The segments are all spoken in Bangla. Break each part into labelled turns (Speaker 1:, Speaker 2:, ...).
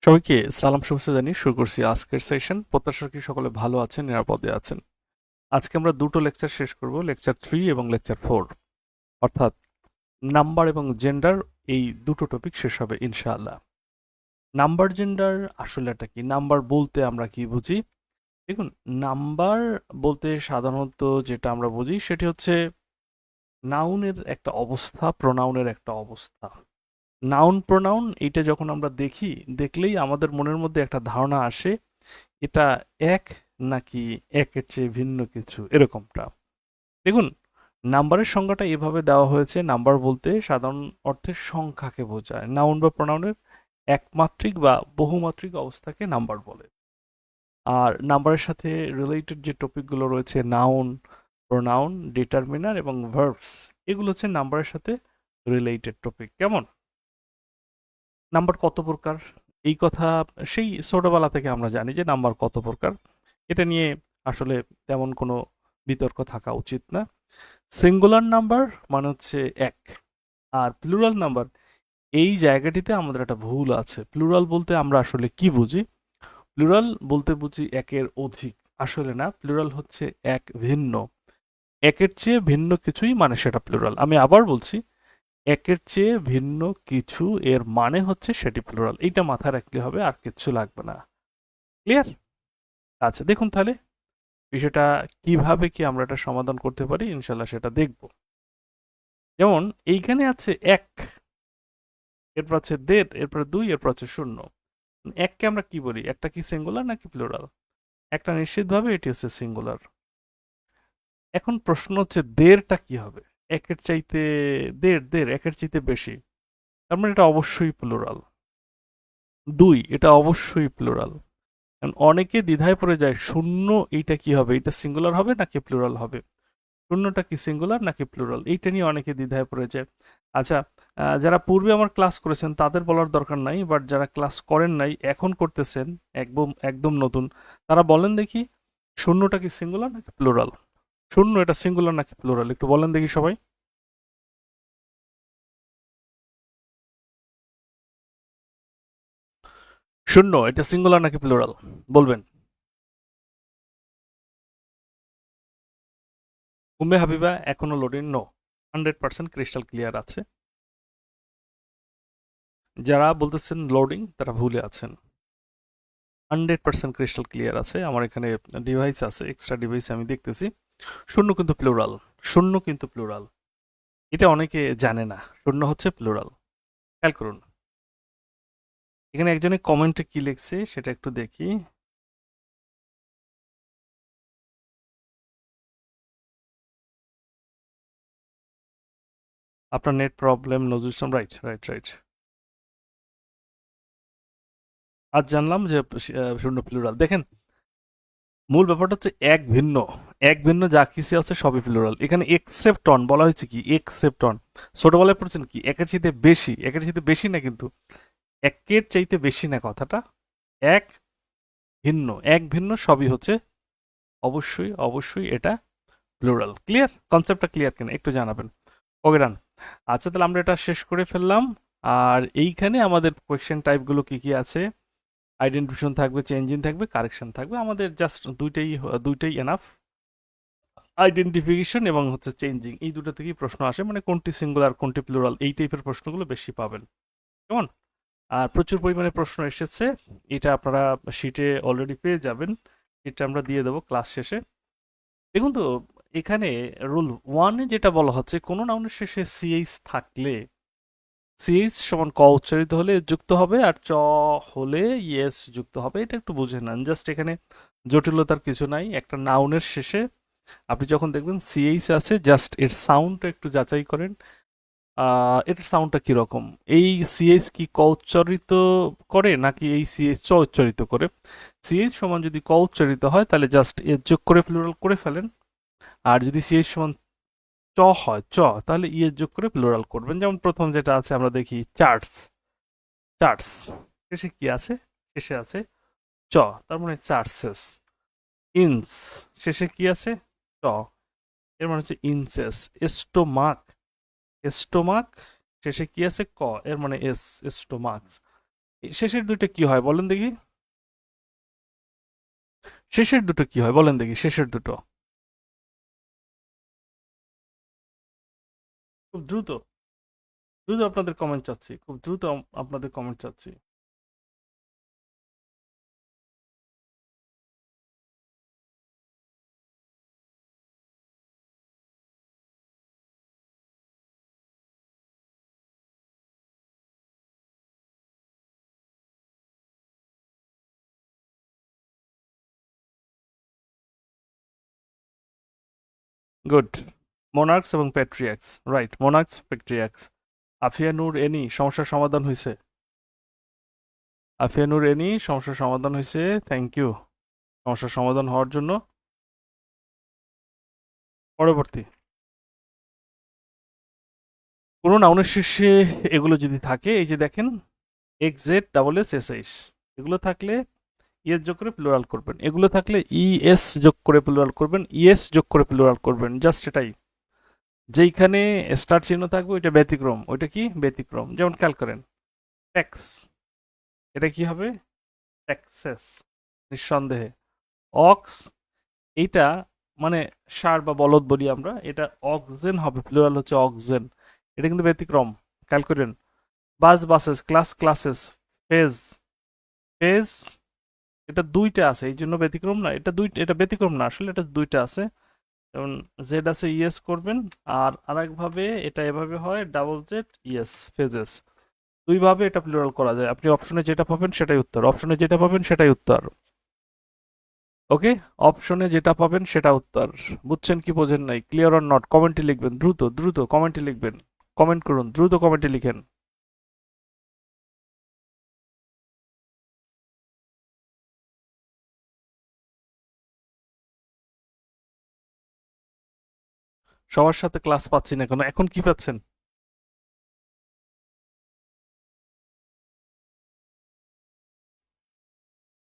Speaker 1: সবাইকে সালাম শুভেচ্ছা জানিয়ে শুরু করছি আজকের সেশন। প্রত্যাশা করি সকলে ভালো আছেন, নিরাপদে আছেন। আজকে আমরা দুটো লেকচার শেষ করব, লেকচার 3 এবং লেকচার 4, অর্থাৎ নাম্বার এবং জেন্ডার। এই দুটো টপিক শেষ হবে ইনশাআল্লাহ। নাম্বার জেন্ডার আসলে এটা কি? নাম্বার বলতে আমরা কি বুঝি? দেখুন, নাম্বার বলতে সাধারণত যেটা আমরা বুঝি সেটি হচ্ছে নাউনের একটা অবস্থা, প্রোনাউনের একটা অবস্থা। নাউন প্রোনাউন এইটা যখন আমরা দেখি, দেখলেই আমাদের মনের মধ্যে একটা ধারণা আসে এটা এক নাকি একের চেয়ে ভিন্ন কিছু, এরকমটা। দেখুন, নাম্বারের সংজ্ঞাটা এভাবে দেওয়া হয়েছে। নাম্বার বলতে সাধারণ অর্থে সংখ্যাকে বোঝায়। নাউন বা প্রোনাউনের একমাত্রিক বা বহুমাত্রিক অবস্থাকে নাম্বার বলে। আর নাম্বারের সাথে রিলেটেড যে টপিকগুলো রয়েছে, নাউন, প্রোনাউন, ডিটারমিনার এবং ভার্বস, এগুলো হচ্ছে নাম্বারের সাথে রিলেটেড টপিক। কেমন? নাম্বার কত প্রকার? এই কথা সেই ছোটবেলা থেকে আমরা জানি যে নাম্বার কত প্রকার। এটা নিয়ে আসলে তেমন কোনো বিতর্ক থাকা উচিত না। সিঙ্গুলার নাম্বার মানে হচ্ছে এক, আর প্লুরাল নাম্বার, এই জায়গাটিতে আমাদের একটা ভুল আছে। প্লুরাল বলতে আমরা আসলে কি বুঝি? প্লুরাল বলতে বুঝি একের অধিক। আসলে না, প্লুরাল হচ্ছে এক ভিন্ন, একের চেয়ে ভিন্ন কিছুই মানে সেটা প্লুরাল। আমি আবার বলছি, একের চেয়ে ভিন্ন কিছু এর মানে হচ্ছে সেটি প্লুরাল। এইটা মাথায় রাখলে হবে, আর কিচ্ছু লাগবে না। ক্লিয়ার? আচ্ছা, দেখুন তাহলে বিষয়টা কিভাবে কি আমরা এটা সমাধান করতে পারি, ইনশাল্লাহ সেটা দেখব। যেমন এইখানে আছে এক, এরপর আছে দেড়, এরপর দুই, এরপর আছে শূন্য। এককে আমরা কি বলি? একটা কি সিঙ্গুলার নাকি প্লুরাল? একটা নিশ্চিতভাবে এটি হচ্ছে সিঙ্গুলার। এখন প্রশ্ন হচ্ছে দেড়টা কি হবে? একের চাইতে দেড়, দেড় একের চাইতে বেশি, তার মানে এটা অবশ্যই প্লুরাল। দুই, এটা অবশ্যই প্লুরাল। অনেকে দ্বিধায় পড়ে যায়, শূন্য এইটা কি হবে? এটা সিঙ্গুলার হবে নাকি প্লুরাল হবে? শূন্যটা কি সিঙ্গুলার নাকি প্লুরাল? এইটা নিয়ে অনেকে দ্বিধায় পড়ে যায়। আচ্ছা, যারা পূর্বে আমার ক্লাস করেছেন তাদের বলার দরকার নাই, বাট যারা ক্লাস করেন নাই, এখন করতেছেন, একদম একদম নতুন, তারা বলেন দেখি, শূন্যটা কি সিঙ্গুলার নাকি প্লুরাল? শূন্য এটা সিঙ্গুলার নাকি প্লুরাল? একটু বলেন দেখি সবাই। শূন্য এটা সিঙ্গুলার নাকি প্লুরাল? বলবেন। উম্মে হাবিবা এখনো লোডিং? নো, 100% ক্রিস্টাল ক্লিয়ার আছে। যারা বলতেছেন লোডিং তারা ভুলে আছেন। 100% ক্রিস্টাল ক্লিয়ার আছে। আমার এখানে ডিভাইস আছে, এক্সট্রা ডিভাইস আমি দেখতেছি। শূন্য কিন্তু প্লুরাল। শূন্য কিন্তু প্লুরাল। এটা অনেকে জানে না, শূন্য হচ্ছে প্লুরাল। খেয়াল করুন, এখানে একজনে কমেন্টে কি লিখছে সেটা একটু দেখি। আপনার net problem, Nazrul Islam. Right, right, right. আজ জানলাম যে শূন্য প্লুরাল। দেখেন, মূল ব্যাপারটা হচ্ছে এক ভিন্ন। এক ভিন্ন যা কিছু আছে সবই প্লুরাল। এখানে এক্সেপ্ট অন বলা হয়েছে কি? Except on. ছোটবেলায় পড়ছেন কি? একের চাইতে বেশি, একের চাইতে বেশি না কিন্তু, একের চাইতে বেশি না কথাটা, এক ভিন্ন, এক ভিন্ন সবই হচ্ছে অবশ্যই, অবশ্যই এটা প্লুরাল। ক্লিয়ার? কনসেপ্টটা ক্লিয়ার কিনা একটু জানাবেন। ওকে, ডান। আচ্ছা, তাহলে আমরা এটা শেষ করে ফেললাম। আর এইখানে আমাদের কোয়েশ্চেন টাইপগুলো কি কি আছে? আইডেন্টিফিকেশন থাকবে, চেঞ্জিং থাকবে, কারেকশন থাকবে। আমাদের জাস্ট দুইটাই দুইটাই এনাফ। আইডেন্টিফিকেশন এবং হচ্ছে চেঞ্জিং, এই দুটো থেকেই প্রশ্ন আসে, মানে কোনটি সিঙ্গুলার কোনটি প্লুরাল, এই টাইপের প্রশ্নগুলো বেশি পাবেন। কেমন? আর প্রচুর পরিমাণে প্রশ্ন এসেছে, এটা আপনারা শিটে অলরেডি পেয়ে যাবেন। এটা আমরা দিয়ে দেবো ক্লাস শেষে। দেখুন তো, এখানে রুল ওয়ানে যেটা বলা হচ্ছে, কোনো নাউনের শেষে সিএইচ থাকলে, সিএইচ সমান ক উচ্চারিত হলে যুক্ত হবে, আর চ হলে ইয়েস যুক্ত হবে। এটা একটু বুঝে নেন, জাস্ট এখানে জটিলতার কিছু নাই। একটা নাউনের শেষে আপনি যখন দেখবেন সিএইচ আছে, জাস্ট এর সাউন্ডটা একটু যাচাই করেন। এটার সাউন্ডটা কিরকম? এই সিএইচ কি ক উচ্চারিত করে নাকি এই সিএইচ চ উচ্চারিত করে? সিএইচ সমান যদি ক উচ্চারিত হয় তাহলে জাস্ট এর যোগ করে প্লুরাল করে ফেলেন। আর যদি সিএইচ সমান চ হয়, চ, তাহলে ইয়ের যোগ করে প্লুরাল করবেন। যেমন প্রথম যেটা আছে আমরা দেখি, চার্টস। চার্টস শেষে কি আছে? শেষে আছে চ, তার মানে চার্টসেস। ইন্স শেষে কি আছে? চ, এর মানে হচ্ছে ইনসেস। স্টোমাক, স্টোমাক শেষে কি আছে? ক, এর মানে এস, স্টোমাক্স। শেষের দুটো কি হয় বলেন দেখি? শেষের দুটো কি হয় বলেন দেখি? শেষের দুটো খুব দ্রুত, দ্রুত আপনাদের কমেন্ট চাচ্ছি, খুব দ্রুত আপনাদের কমেন্ট চাচ্ছি। গুড। মোনার্কস এবং প্যাট্রিয়াক্স, রাইট, মোনার্কস প্যাট্রিয়াক্স। আফিয়া নূর এনি সমস্যার সমাধান হয়েছে। আফিয়া নূর এনি সমস্যার সমাধান হয়েছে, থ্যাংক ইউ সমস্যার সমাধান হওয়ার জন্য। পরবর্তী, কোনো নাউনের শেষে এগুলো যদি থাকে, এই যে দেখেন x Z double S S H, এগুলো থাকলে ইএস যোগ করে প্লুরাল করবেন, এগুলো থাকলে ইএস যোগ করে প্লুরাল করবেন, ইএস যোগ করে প্লুরাল করবেন, জাস্ট এটাই। যেইখানে স্টার চিহ্ন থাকবে ওইটা ব্যতিক্রম, ওইটা কি ব্যতিক্রম। যেমন খেয়াল করেন ট্যাক্স, এটা কি হবে? ট্যাক্সেস, নিঃসন্দেহে। অক্স, এইটা মানে ষাঁড় বা বলদ বলি আমরা, এটা অক্সেন হবে, প্লুরাল হচ্ছে অক্সেন, এটা কিন্তু ব্যতিক্রম, খেয়াল করেন। Bus buses, class classes, phase phase, এটা দুইটা আছে এই জন্য ব্যতিক্রম না, এটা দুইটা, এটা ব্যতিক্রম না আসলে, এটা দুইটা আছে। যেমন জেড আছে ইয়েস করবেন, আর আরেকভাবে এটা এভাবে হয় ডাবল জেড ইয়েস ফেজেস, দুইভাবে এটা প্লুরাল করা যায়। আপনি অপশনে যেটা পাবেন সেটাই উত্তর, অপশনে যেটা পাবেন সেটাই উত্তর। ওকে, অপশনে যেটা পাবেন সেটা উত্তর। বুঝছেন কি বোঝেন নাই, ক্লিয়ার অর নট, কমেন্টে লিখবেন, দ্রুত দ্রুত কমেন্টে লিখবেন, কমেন্ট করুন, দ্রুত কমেন্টে লিখেন। সবার সাথে ক্লাস পাচ্ছি না কেন, এখন কি পাচ্ছেন?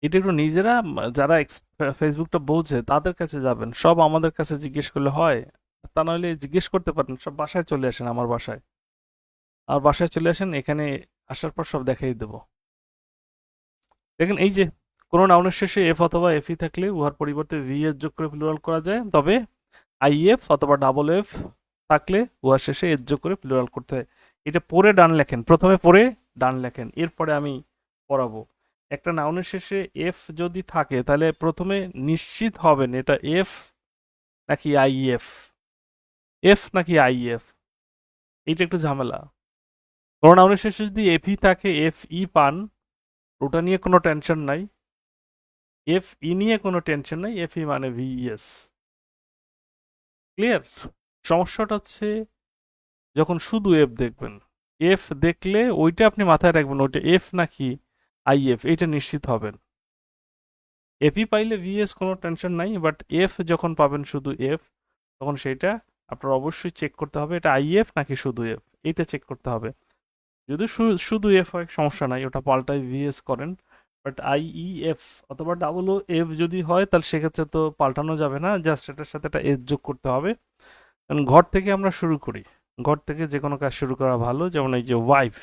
Speaker 1: এটা একটু নিজেরা যারা ফেসবুকটা বোঝে তাদের কাছে যাবেন, সব আমাদের কাছে জিজ্ঞেস করলে হয়? তা নাহলে জিজ্ঞেস করতে পারেন, সব বাসায় চলে আসেন আমার বাসায়, আর বাসায় চলে আসেন, এখানে আসার পর সব দেখাই দেবো। দেখেন এই যে কোনো নাউনের শেষে এফ অথবা এফই থাকলে উহার পরিবর্তে ভি এর যোগ করে প্লুরাল করা যায়, তবে আইএফ অথবা ডাবল এফ থাকলে উহার শেষে এর যোগ করে প্লুরাল করতে হয়। এটা পড়ে ডান লেখেন, প্রথমে পড়ে ডান লেখেন, এরপরে আমি পড়াবো। একটা নাউনের শেষে এফ যদি থাকে তাহলে প্রথমে নিশ্চিত হবেন এটা এফ নাকি আইএফ, এফ নাকি আইএফ, এইটা একটু ঝামেলা। কোনো নাউনের শেষে যদি এফই থাকে, এফ ই পান, ওটা নিয়ে কোনো টেনশন নাই, এফ ই নিয়ে কোনো টেনশন নাই, এফ ই মানে ভিএস। ক্লিয়ার? সমস্যাটা হচ্ছে যখন শুধু এফ দেখবেন, এফ দেখলে ওইটা আপনি মাথায় রাখবেন ওইটা এফ নাকি আইএফ, এটা নিশ্চিত হবেন। এফই পাইলে ভিএস কোনো টেনশন নাই, বাট এফ যখন পাবেন শুধু এফ, তখন সেটা আপনার অবশ্যই চেক করতে হবে এটা আইএফ নাকি শুধু এফ, এইটা চেক করতে হবে। যদি শুধু এফ হয় সমস্যা নাই, ওটা পাল্টাই ভিএস করেন, বাট আইইএফ অথবা ডাবল ও এফ যদি হয় তাহলে সেক্ষেত্রে তো পাল্টানো যাবে না, জাস্ট এটার সাথে একটা এস যোগ করতে হবে। কারণ ঘর থেকে আমরা শুরু করি, ঘর থেকে যে কোনো কাজ শুরু করা ভালো। যেমন এই যে ওয়াইফ,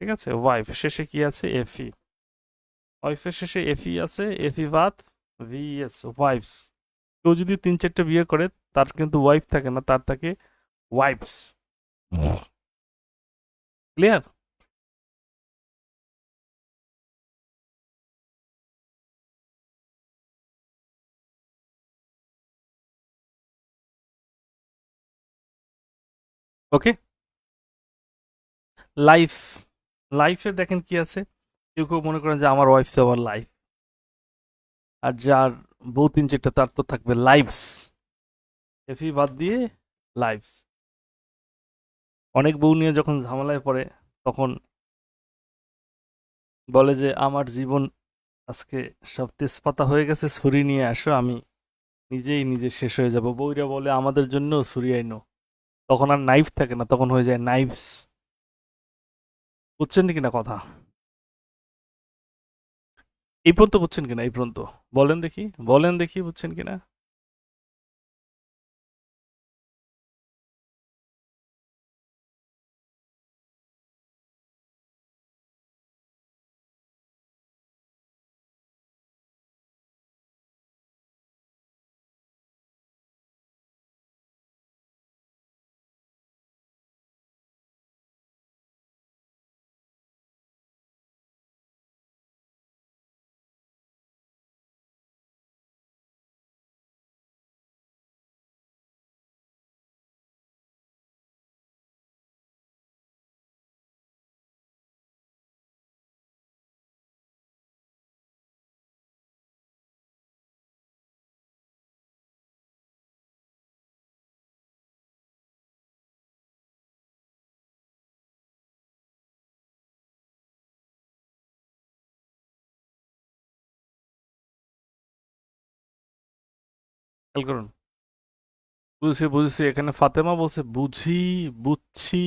Speaker 1: ঠিক আছে, ওয়াইফ শেষে কি আছে? এফই, ওয়াইফের শেষে এফই আছে, এফই বাদ ভিএস, ওয়াইফস। কেউ যদি ৩-৪টে বিয়ে করে তার কিন্তু ওয়াইফ থাকে না, তার থাকে ওয়াইফস। ক্লিয়ার? ওকে, লাইফ, লাইফে দেখেন কি আছে, কেউ কেউ মনে করেন যে আমার ওয়াইফ আমার লাইফ, আর যার বউ ৩-৪টে তার তো থাকবে লাইভস, এফি বাদ দিয়ে লাইভস। অনেক বউ নিয়ে যখন ঝামেলায় পড়ে তখন বলে যে আমার জীবন আজকে সব তেজপাতা হয়ে গেছে, ছুরি নিয়ে আসো, আমি নিজেই নিজে শেষ হয়ে যাব। বউরা বলে আমাদের জন্য ছুরি আইনো, তখন আর নাইফ থাকে না, তখন হয়ে যায় নাইভস। বুঝছেন কিনা কথা? এই পর্যন্ত বুঝছেন কিনা? এই পর্যন্ত বলেন দেখি, বলেন দেখি বুঝছেন কিনা? খেয়াল করুন। বুঝছি বুঝছি, এখানে ফাতেমা বলছে বুঝি, বুঝছি।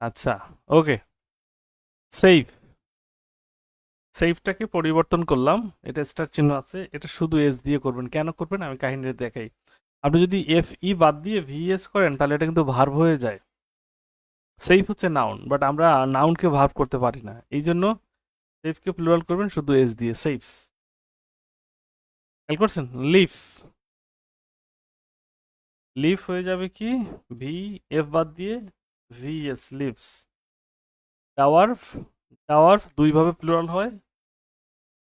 Speaker 1: আচ্ছা, ওকে। সেভ, সেভটাকে পরিবর্তন করলাম। এটা স্টার চিহ্ন আছে, এটা শুধু এস দিয়ে করবেন। কেন করবেন আমি কাহিনীটা দেখাই। আপনি যদি এফ ই বাদ দিয়ে ভিএস করেন তাহলে এটা কিন্তু ভার্ব হয়ে যায়। সেভ হচ্ছে নাউন, বাট আমরা নাউনকে ভার্ব করতে পারি না, এই জন্য সেভকে প্লুরাল করবেন শুধু এস দিয়ে, সেভস। খেয়াল করছেন? লিফ, লিফ হয়ে যাবে কি ভি এফ বাদ দিয়ে ভিএস, লিভস। ডাওয়ার্ফ, ডাওয়ার্ফ দুইভাবে প্লুরাল হয়,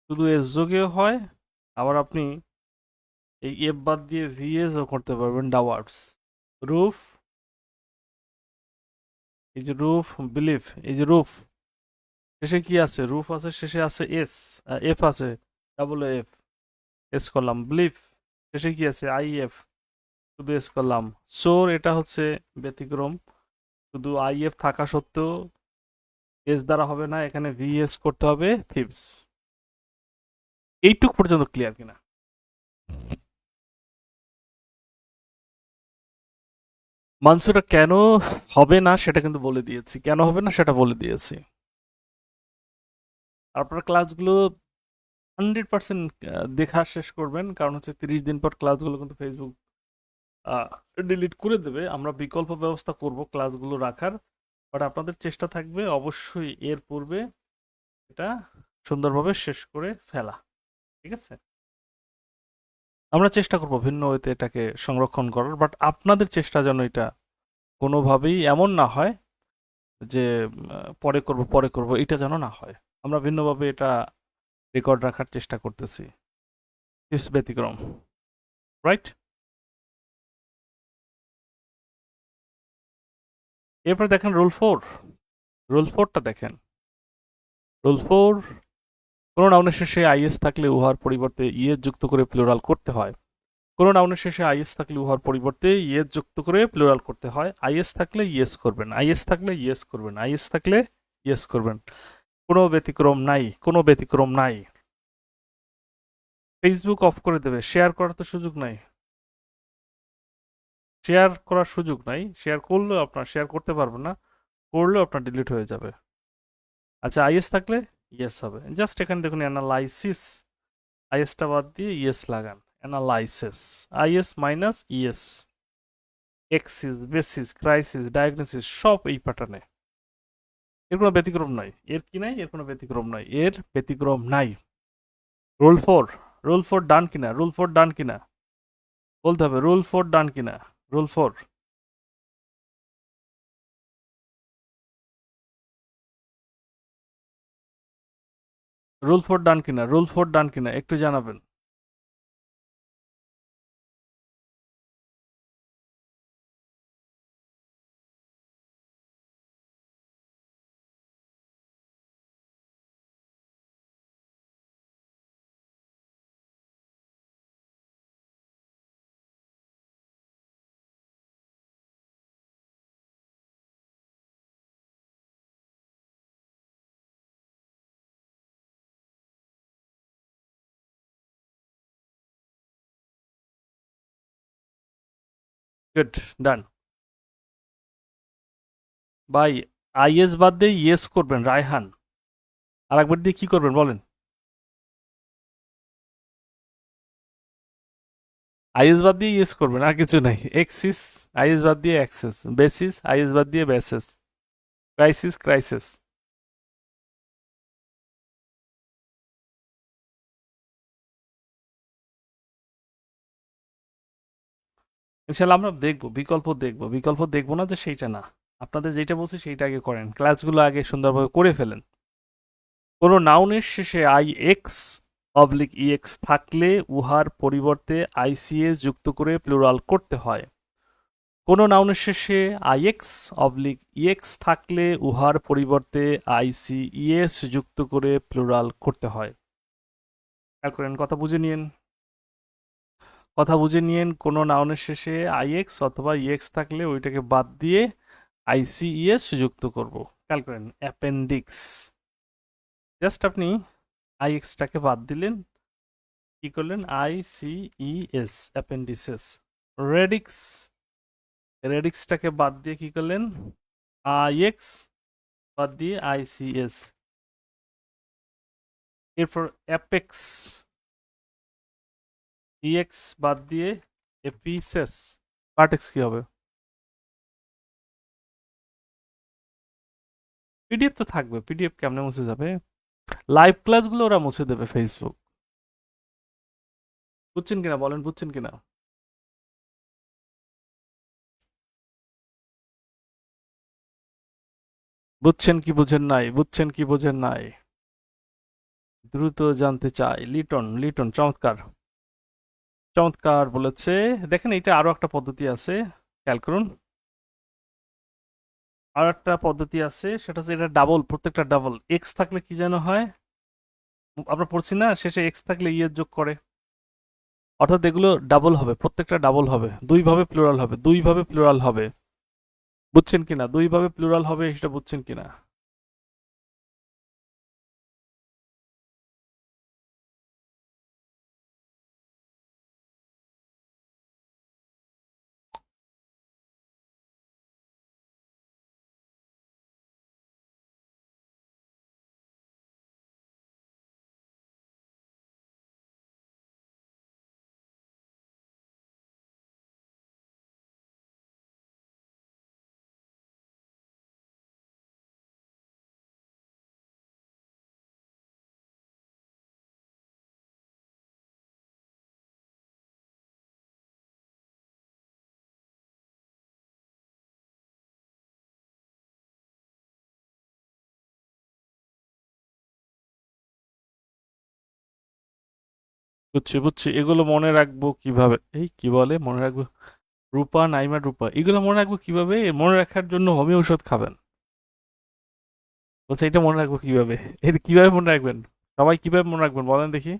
Speaker 1: শুধু এস যোগেও হয়, আবার আপনি এই এফ বাদ দিয়ে ভিএস ও করতে পারবেন, ডাওয়ার্স। রুফ, এই যে রুফ, বিলিফ, এই যে রুফ শেষে কি আছে, রুফ আছে, শেষে আছে এস, এফ আছে, ডাবল এফ, এস করলাম। ব্লিফ শেষে কি আছে, আই এফ, শুধু এস করলাম। চোর, এটা হচ্ছে ব্যতিক্রম, শুধু আই এফ থাকা সত্ত্বেও এস দ্বারা হবে না, এখানে ভিএস করতে হবে, থিপস। এইটুক পর্যন্ত ক্লিয়ার কিনা? মানসুরা কেন হবে না সেটা কিন্তু বলে দিয়েছি, কেন হবে না সেটা বলে দিয়েছি। আপনার ক্লাসগুলো 100% দেখা শেষ করবেন, কারণ হচ্ছে 30 দিন পর ক্লাসগুলো কিন্তু ফেসবুক ডিলিট করে দেবে। আমরা বিকল্প ব্যবস্থা করব ক্লাসগুলো রাখার, বাট আপনাদের চেষ্টা থাকবে অবশ্যই এর পূর্বে এটা সুন্দরভাবে শেষ করে ফেলা, ঠিক আছে? আমরা চেষ্টা করব ভিন্ন ওয়েতে এটাকে সংরক্ষণ করার, বাট আপনাদের চেষ্টা যেন এটা কোনোভাবেই এমন না হয় যে পরে করব পরে করব, এটা যেন না হয়। আমরা ভিন্নভাবে এটা রেকর্ড রাখার চেষ্টা করতেছি, ইটস ব্যতিক্রম, রাইট? এরপর দেখেন রুল 4, রুল 4টা দেখেন। রুল 4, কোনো নাউনের শেষে আইএস থাকলে উহার পরিবর্তে ইএস যুক্ত করে প্লুরাল করতে হয়। কোনো নাউনের শেষে আইএস থাকলে উহার পরিবর্তে ইএস যুক্ত করে প্লুরাল করতে হয়। আইএস থাকলে ইয়েস করবেন, আইএস থাকলে ইয়েস করবেন, আইএস থাকলে ইয়েস করবেন। কোনো ব্যতিক্রম নাই, কোনো ব্যতিক্রম নাই। ফেসবুক অফ করে দেবে, শেয়ার করার তো সুযোগ নাই, শেয়ার করার সুযোগ নাই। শেয়ার করলেও আপনার শেয়ার করতে পারবেন না, করলেও আপনার ডিলিট হয়ে যাবে। আচ্ছা, আইএস থাকলে ইয়েস হবে। জাস্ট এখানে দেখুন অ্যানালাইসিস, আইএসটা বাদ দিয়ে ইয়েস লাগান, analysis, is minus es, axis, basis, crisis, diagnosis সব এই প্যাটার্নে। এর কোনো ব্যতিক্রম নাই, এর কি নাই, এর কোনো ব্যতিক্রম নাই, এর ব্যতিক্রম নাই। রুল 4, রুল 4 ডান কিনা, রুল 4 ডান কিনা বলতে হবে, রুল 4 ডান কিনা, রুল 4। রুল 4 ডান কিনা, রুল 4 ডান কিনা একটু জানাবেন। গুড, ডান। ভাই, আইএস বাদ দিয়ে ইয়েস করবেন, রায়হান। আর একবার দিয়ে কি করবেন বলেন? আইএস বাদ দিয়ে ইয়েস করবেন, আর কিছু নাই। এক্সিস, আইএস বাদ দিয়ে অ্যাক্সেস, বেসিস, আইএস বাদ দিয়ে বেসেস, ক্রাইসিস, ক্রাইসিস। ইনশাল্লাহ আমরা দেখবো, বিকল্প দেখবো, বিকল্প দেখবো না যে সেইটা না। আপনাদের যেটা বলছি সেইটা আগে করেন, ক্লাসগুলো আগে সুন্দরভাবে করে ফেলেন। কোনো নাউনের শেষে আই এক্স অবলিক ইএক্স থাকলে উহার পরিবর্তে আইসিএস যুক্ত করে প্লুরাল করতে হয়। কোনো নাউনের শেষে আইএক্স অবলিক ইএক্স থাকলে উহার পরিবর্তে আইসিইএস যুক্ত করে প্লুরাল করতে হয়। খেয়াল করেন, কথা বুঝে নিয়েন, কথা বুঝে নিয়েন। কোনো নাউনের শেষে আইএক্স অথবা ইএক্স থাকলে ওইটাকে বাদ দিয়ে আইসিইএস যুক্ত করব। খেয়াল করেন, অ্যাপেন্ডিক্স, জাস্ট আপনি আইএক্সটাকে বাদ দিলেন, কি করলেন? ICES, অ্যাপেন্ডিসেস। রেডিক্স, রেডিক্সটাকে বাদ দিয়ে কি করলেন? IX বাদ দিয়ে ICS। এরপর অ্যাপেক্স, EX বাদ দিয়ে এপিসেস। ভার্টেক্স কি হবে? পিডিএফ তো থাকবে, পিডিএফ কেমনে মুছে যাবে? লাইভ ক্লাসগুলো ওরা মুছে দেবে ফেসবুক। বুঝছেন কিনা বলেন, বুঝছেন কিনা? বুঝছেন কি বুঝেন নাই? বুঝছেন কি বুঝেন নাই? দ্রুত জানতে চাই। লিটন, লিটন চমৎকার, চমৎকার বলেছে। দেখেন এটা আরো একটা পদ্ধতি আছে, খেয়াল করুন। আর একটা পদ্ধতি আছে, সেটা হচ্ছে এটা ডাবল, প্রত্যেকটা ডাবল। এক্স থাকলে কি যেন হয়? আমরা পড়ছি না, শেষে এক্স থাকলে ইয়ের যোগ করে। অর্থাৎ এগুলো ডাবল হবে, প্রত্যেকটা ডাবল হবে, দুই ভাবে প্লুরাল হবে, দুই ভাবে প্লুরাল হবে। বুঝছেন কিনা? দুই ভাবে প্লুরাল হবে, সেটা বুঝছেন কিনা? বুঝছি, বুঝছি। এগুলো মনে রাখবো কিভাবে? এই কি বলে মনে রাখবো? রূপা, নাইমা, রূপা, এগুলো মনে রাখবো কিভাবে? মনে রাখার জন্য হোমিও ওষুধ খাবেন। বলছে এটা মনে রাখবো কিভাবে? এটা কিভাবে মনে রাখবেন? সবাই কিভাবে মনে রাখবেন বলেন দেখি?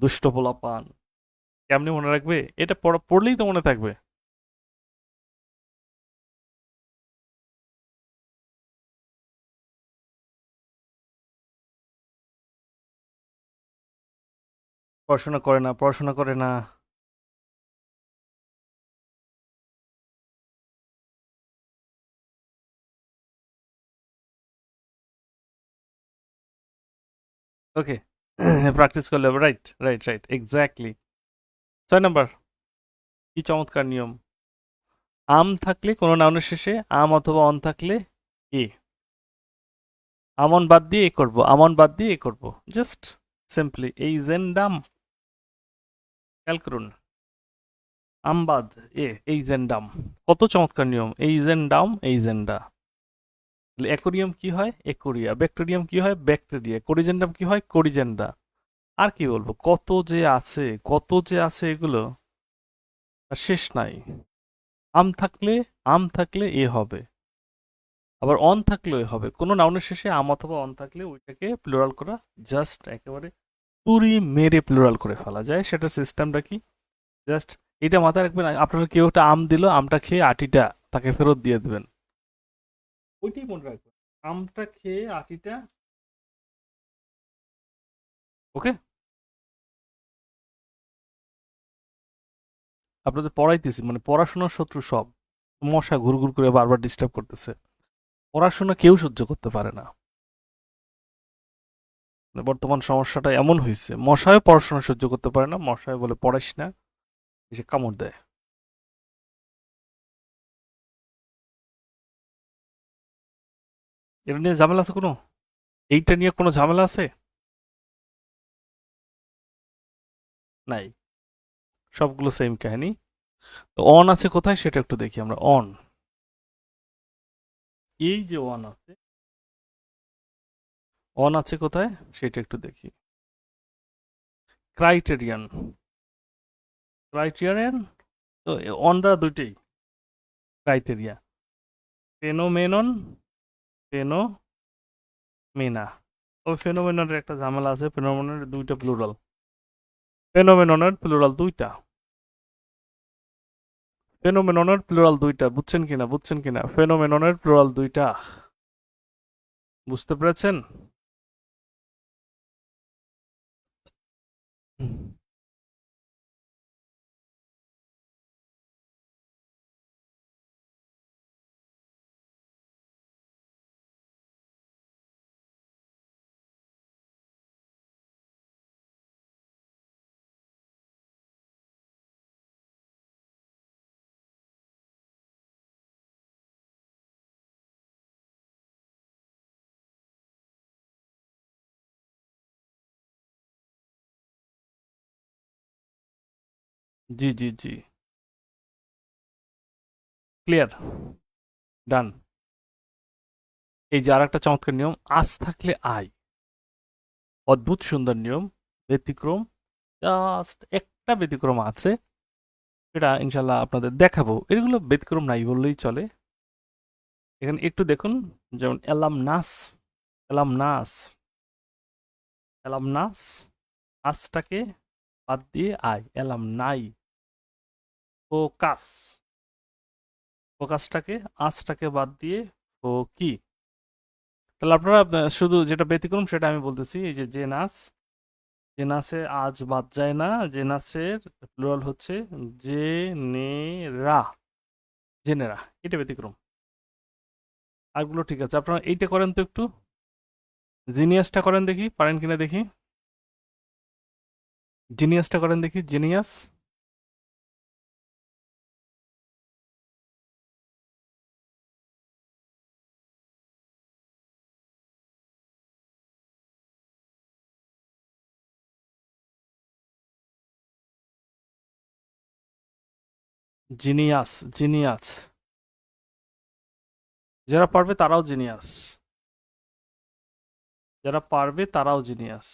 Speaker 1: দুষ্ট পোলাপান কেমনে মনে রাখবে? এটা পড়লেই তো মনে থাকবে। পড়াশোনা করে না, পড়াশোনা করে না। ওকে। প্র্যাকটিস করলে হবে, right, right, right, exactly. 6 number, কি চমৎকার নিয়ম! আম থাকলে কোনো নাউনের শেষে আম অথবা অন থাকলে এ। আমন বাদ দিয়ে এ করবো, আমন বাদ দিয়ে এ করবো, জাস্ট সিম্পলি এই জেন্ডাম। খেয়াল করুন, আমবাদ এ, এই জেন্ডাম। কত চমৎকার নিয়ম! এই জেন্ডাম, এই জেন্ডা। অ্যাকোরিয়াম কি হয়? একুরিয়া। ব্যাকটেরিয়াম কি হয়? ব্যাকটেরিয়া। কোরিজেন্ডাম কি হয়? কোরিজেন্ডা। আর কি বলবো, কত যে আছে, কত যে আছে এগুলো, আর শেষ নাই। আম থাকলে, আম থাকলে এ হবে, আবার অন থাকলেও এ হবে। কোনো নাউনের শেষে আম অথবা অন থাকলে ওইটাকে প্লুরাল করা জাস্ট একেবারে পুরি মেরে প্লুরাল করে ফেলা যায়। সেটা সিস্টেমটা কি? জাস্ট এটা মাথায় রাখবেন, আপনারা কেউ একটা আম দিল, আমটা খেয়ে আটিটা তাকে ফেরত দিয়ে দেবেন। ওইটাই মনে রাখবেন, আমটা খেয়ে আটিটা। ওকে। আপনাদের পড়াইতেছি, মানে পড়াশোনার শত্রু সব। মশা ঘুরঘুর করে বারবার ডিস্টার্ব করতেছে। পড়াশোনা কেউ সহ্য করতে পারে না। মানে বর্তমান সমস্যাটা এমন হয়েছে, মশায় পড়াশোনা সহ্য করতে পারে না, মশায় বলে পড়াইস না, এসে কামড় দেয়। এটা নিয়ে ঝামেলা আছে কোনো? এইটা নিয়ে কোনো ঝামেলা আছে? নাই। সবগুলো সেম কাহিনী। তো অন আছে কোথায় সেটা একটু দেখি আমরা। অন, এই যে অন আছে, অন আছে কোথায় সেটা একটু দেখি। Criterion, criterion. তো অন দ্বারা দুইটাই ক্রাইটেরিয়া। Phenomenon, phenomena. তবে ফেনোমেননের একটা ঝামেলা আছে, ফেনোমেননের দুইটা প্লুরাল। ফেনোমেননের প্লুরাল দুইটা, ফেনোমেননের প্লুরাল দুইটা। বুঝছেন কিনা, বুঝছেন কিনা? ফেনোমেননের প্লুরাল দুইটা। বুঝতে পেরেছেন? জি জি জি, ক্লিয়ার, ডান। এই যে আর একটা চমৎকার নিয়ম, আজ থাকলে আয়, অদ্ভুত সুন্দর নিয়ম, ব্যতিক্রম, জাস্ট একটা ব্যতিক্রম আছে, সেটা ইনশাল্লাহ আপনাদের দেখাবো। এগুলো ব্যতিক্রম নাই বললেই চলে। এখানে একটু দেখুন, যেমন এলাম নাস, এলাম নাস, এলাম নাস, আজটাকে বাদ দিয়ে আয়, এলাম নাই, ফোকাস, ফোকাসটাকে, আজটাকে বাদ দিয়ে ও কি। তাহলে আপনারা শুধু যেটা ব্যতিক্রম সেটা আমি বলতেছি, এই যে যে নাচ, যে নাচে আজ বাদ যায় না, যে নাচের প্লুরাল হচ্ছে যে নে রা, জেনেরা, এটা ব্যতিক্রম। আরগুলো ঠিক আছে। আপনারা এইটা করেন তো একটু, জিনিয়াসটা করেন দেখি, পারেন কিনা দেখি। জিনিয়াসটা করেন দেখি, জিনিয়াস। Genius, genius. যারা পারবে তারাও জিনিয়াস, যারা পারবে তারাও genius.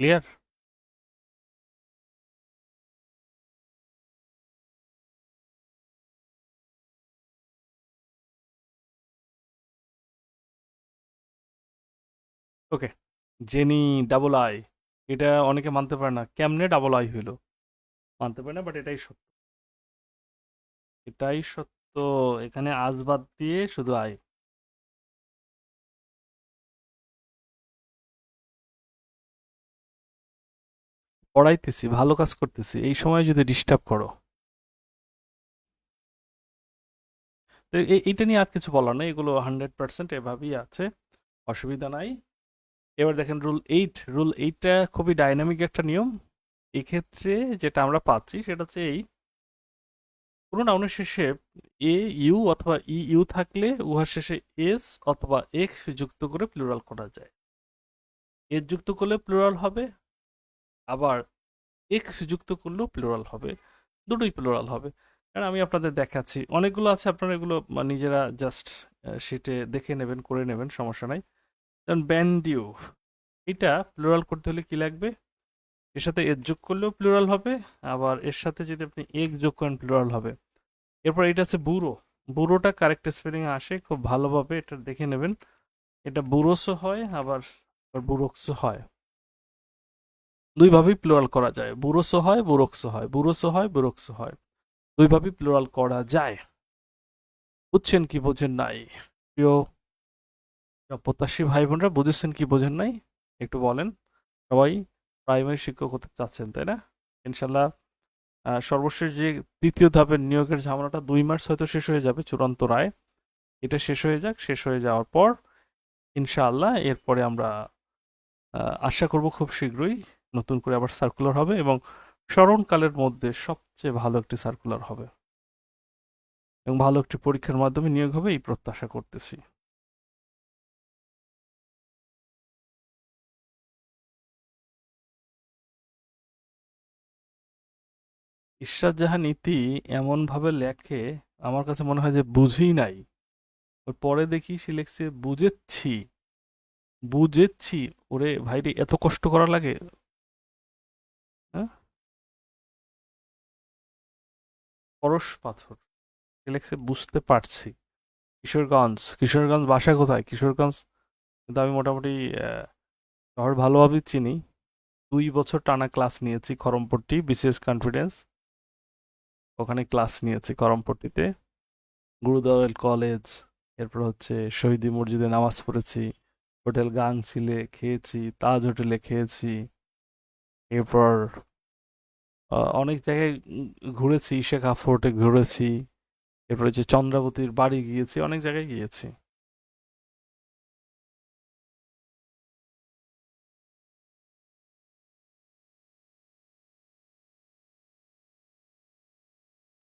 Speaker 1: Clear? Okay. Jenny double I, এটা অনেকে মানতে পারে না, কেমনে ডাবল আই হইলো, মানতে পারে না, বাট এটাই সত্য, এটাই সত্য। এখানে আজ বাদ দিয়ে শুধু আই। পড়াইতেছি, ভালো কাজ করতেছি, এই সময় যদি ডিস্টার্ব করো। তো এইটা নিয়ে আর কিছু বলার নেই, এগুলো 100% এভাবেই আছে, অসুবিধা নাই। এবার দেখেন রুল এইটটা খুবই ডাইনামিক একটা নিয়ম। এক্ষেত্রে যেটা আমরা পাচ্ছি সেটা হচ্ছে এই, কোনো নাউনের শেষে এ ইউ অথবা ই ইউ থাকলে উহার শেষে এস অথবা এক্স যুক্ত করে প্লুরাল করা যায়। এস যুক্ত করলে প্লুরাল হবে, আবার এক্স যুক্ত করলেও প্লুরাল হবে, দুটোই প্লুরাল হবে। কারণ আমি আপনাদের দেখাচ্ছি, অনেকগুলো আছে, আপনারা এগুলো নিজেরা জাস্ট শিটে দেখে নেবেন, করে নেবেন, সমস্যা নাই। যেমন ব্যান্ডিউ, এটা প্লুরাল করতে হলে কি লাগবে, এর সাথে এস যোগ করলেও প্লুরাল হবে, আবার এর সাথে যদি আপনি এক যোগ করেন প্লুরাল হবে। এরপর এটা আছে বুড়ো, বুড়োটা কারেক্ট স্পেলিং আসে খুব ভালোভাবে, এটা দেখে নেবেন। এটা বুড়োসও হয়, আবার বুড়োক্সও হয়, দুইভাবেই প্লুরাল করা যায়, বুড়োসও হয়, বুড়োক্সও হয়, বুড়োসও হয়, বুড়োক্সও হয়, দুইভাবেই প্লুরাল করা যায়। বুঝছেন কি বোঝেন নাই? প্রিয় প্রত্যাশী ভাই বোনরা, বুঝেছেন কি বোঝেন নাই একটু বলেন। সবাই প্রাইমারি শিক্ষক হতে চাচ্ছেন তাই না? ইনশাল্লাহ সর্বশেষ যে দ্বিতীয় ধাপের নিয়োগের ঝামেলাটা 2 মাস হয়তো শেষ হয়ে যাবে, চূড়ান্ত রায়, এটা শেষ হয়ে যাক, শেষ হয়ে যাওয়ার পর ইনশাআল্লাহ এরপরে আমরা আশা করব খুব শীঘ্রই নতুন করে আবার সার্কুলার হবে, এবং স্মরণকালের মধ্যে সবচেয়ে ভালো একটি সার্কুলার হবে, এবং ভালো একটি পরীক্ষার মাধ্যমে নিয়োগ হবে এই প্রত্যাশা করতেছি। ইরশাদ জাহান ইতি এমনভাবে লেখে, আমার কাছে মনে হয় যে বুঝি নাই। ওর পরে দেখি সে লিখছে বুঝেছি, বুঝেছি। ওরে ভাইরে, এত কষ্ট করা লাগে? হ্যাঁ, পরশ পাথর, সে লিখছে বুঝতে পারছি। কিশোরগঞ্জ, কিশোরগঞ্জ বাসা কোথায়? কিশোরগঞ্জ কিন্তু আমি মোটামুটি শহর ভালোভাবেই চিনি। 2 বছর টানা ক্লাস নিয়েছি খড়মপট্টি বিসিএস কনফিডেন্স, ওখানে ক্লাস নিয়েছি খড়মপট্টিতে। গুরুদয়াল কলেজ, এরপর হচ্ছে শহীদি মসজিদে নামাজ পড়েছি, হোটেল গাংচিলে খেয়েছি, তাজ হোটেলে খেয়েছি। এরপর অনেক জায়গায় ঘুরেছি, শেখা ফোর্টে ঘুরেছি। এরপরে যে চন্দ্রাবতীর বাড়ি গিয়েছি, অনেক জায়গায় গিয়েছি।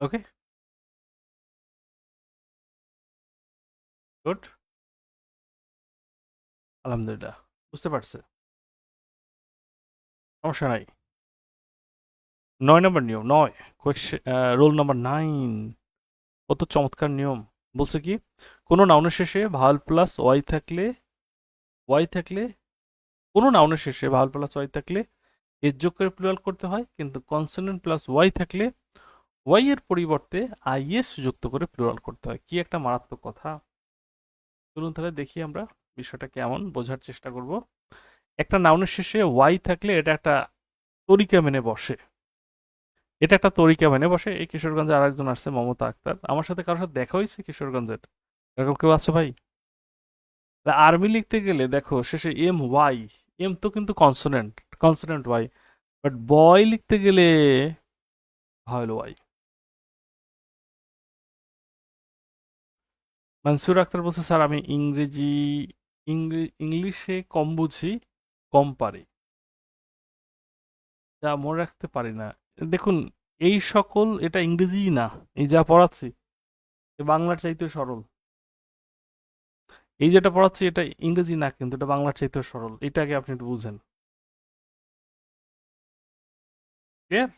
Speaker 1: ওকে, গুড, আলহামদুলিল্লাহ, বুঝতে পারছে, সমস্যা নাই। 9 নম্বর নিয়ম, 9, কোয়েশ্চেন, রোল নাম্বার 9। কত চমৎকার নিয়ম! বলছে কি, কোনো নাউনের শেষে ভাওয়াল প্লাস ওয়াই থাকলে কোনো নাউনের শেষে ভাওয়াল প্লাস ওয়াই থাকলে এর যোগ করে প্লুরাল করতে হয়, কিন্তু কনসোনেন্ট প্লাস ওয়াই থাকলে ওয়াই এর পরিবর্তে আইএস যুক্ত করে প্লুরাল করতে হয়। কি একটা মারাত্মক কথা! চলুন তাহলে দেখি আমরা বিষয়টা কেমন, বোঝার চেষ্টা করব। একটা নাউনের শেষে ওয়াই থাকলে এটা একটা তরিকা মেনে বসে, এটা একটা তরিকা মেনে বসে। এই কিশোরগঞ্জে আরেকজন আসছে, মমতা আক্তার, আমার সাথে কারোর সাথে দেখা হয়েছে কিশোরগঞ্জের? এরকম কেউ আছে ভাই? আর্মি লিখতে গেলে দেখো শেষে এম ওয়াই, এম তো কিন্তু কনসোনেন্ট, কনসোনেন্ট ওয়াই, বাট বয় লিখতে গেলে ভাওয়েল ওয়াই। মানসুর আক্তার বলছে, স্যার আমি ইংলিশে কম বুঝি, কম পারি, যা মনে রাখতে পারি না। দেখুন, এই সকল এটা ইংরেজি না, এই যা পড়াচ্ছি এ বাংলার চাইতে সরল। এই যেটা পড়াচ্ছি এটা ইংরেজি না, কিন্তু এটা বাংলার চাইতে সরল, এটাকে আপনি একটু বুঝেন। ক্লিয়ার?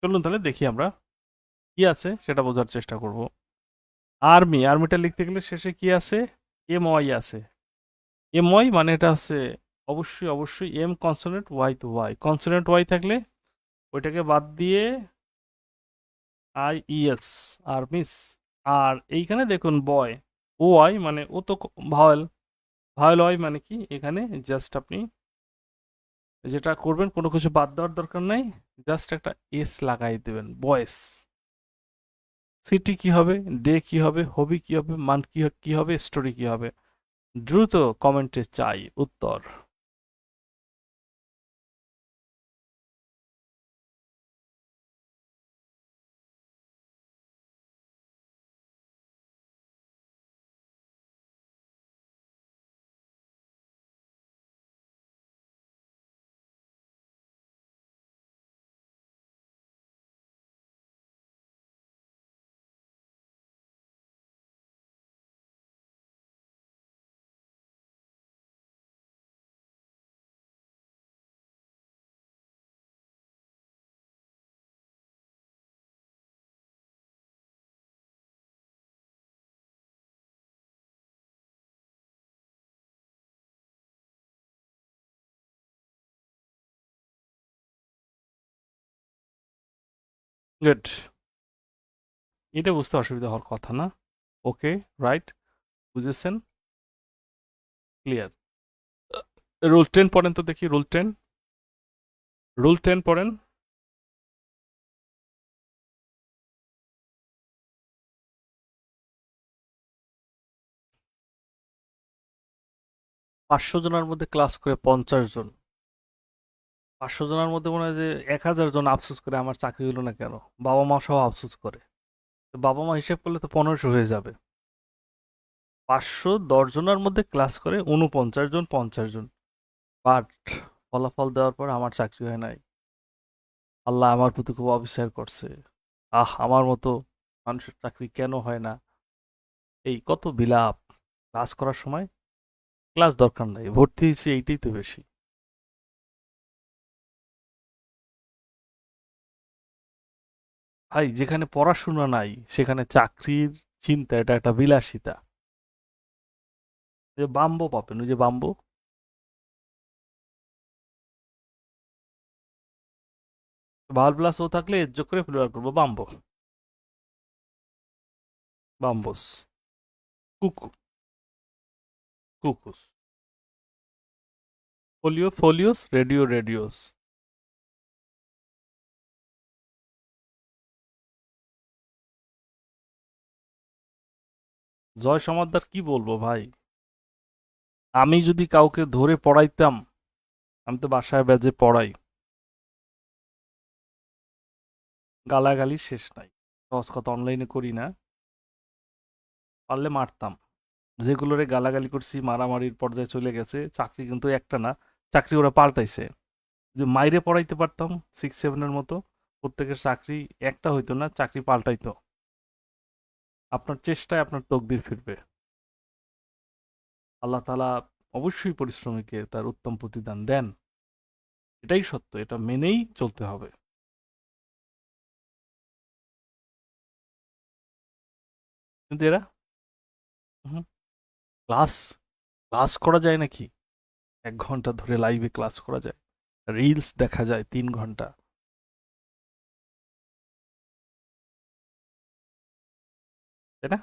Speaker 1: চলুন তাহলে দেখি আমরা কি আছে সেটা বোঝার চেষ্টা করব। আর্মিটা লিখতে গেলে শেষে কি আছে? এম ওয়াই আছে। এম ওয়াই মানে এটা আছে, অবশ্যই এম কনসোনেন্ট, ওয়াই তো ওয়াই, কনসোনেন্ট ওয়াই থাকলে ওইটাকে বাদ দিয়ে আই ইএস, আর্মিস। আর এইখানে দেখুন বয়, ও ওয়াই মানে ও তো ভাওয়েল, ভাওয়েল ওয়াই মানে কি, এখানে জাস্ট আপনি যেটা করবেন, কোনো কিছু বাদ দেওয়ার দরকার নাই, জাস্ট একটা এস লাগাই দেবেন, বয়েস। সিটি কি হবে, ডে কি হবে, হবি কি হবে, মান কি হবে, স্টোরি কি হবে? দ্রুত কমেন্টে চাই উত্তর। গুড, এটা বুঝতে অসুবিধা হওয়ার কথা না। ওকে, রাইট, বুঝেছেন, ক্লিয়ার। রুল 10 পড়েন তো দেখি, রুল 10, রুল 10 পড়েন। 500 জনের মধ্যে ক্লাস করে 50 জন, 500 জনের মধ্যে মনে হয় যে 1000 জন আফসোস করে আমার চাকরি হলো না কেন, বাবা মা সহ আফসোস করে। তো বাবা মা হিসেব করলে তো 1500 হয়ে যাবে। 510 জনের মধ্যে ক্লাস করে 49 জন, 50 জন, বাট ফলাফল দেওয়ার পর আমার চাকরি হয় নাই। আল্লাহ আমার প্রতি খুব অবিচার করছে। আমার মতো মানুষের চাকরি কেন হয় না, এই কত বিলাপ। ক্লাস করার সময় ক্লাস দরকার নাই, ভর্তি হয়েছি এইটাই তো বেশি। ভাই, যেখানে পড়াশোনা নাই সেখানে চাকরির চিন্তা, এটা একটা বিলাসিতা। যে বাম্বো পাবেন, ওই যে বাম্বো, ভাল প্লাস ও থাকলে এর যোগ করে প্লুরাল করবো, bamboo, bamboos, cuckoo. Cuckoos. Folio folios, radio radios. Joy Samaddar কি বলবো ভাই, আমি যদি কাউকে ধরে পড়াইতাম, আমি তো বাসায় ব্যাজে পড়াই, গালাগালি শেষ নাই। সহজ কথা, অনলাইনে করি না, পারলে মারতাম। যেগুলোরে গালাগালি করছি মারামারির পর্যায়ে চলে গেছে, চাকরি কিন্তু একটা না, চাকরি ওরা পাল্টাইছে। যদি মাইরে পড়াইতে পারতাম 6-7 মতো, প্রত্যেকের চাকরি একটা হইতো না, চাকরি পাল্টাইতো। আপনার চেষ্টায় আপনার তকদির ফিরবে। আল্লাহ তাআলা অবশ্যই পরিশ্রমীকে তার উত্তম প্রতিদান দেন। এটাই সত্য, এটা মেনেই চলতে হবে। কিন্তু এরা হুম, ক্লাস ক্লাস করা যায় নাকি? 1 ঘন্টা ধরে লাইভে ক্লাস করা যায়, রিলস দেখা যায় 3 ঘন্টা, তাই না?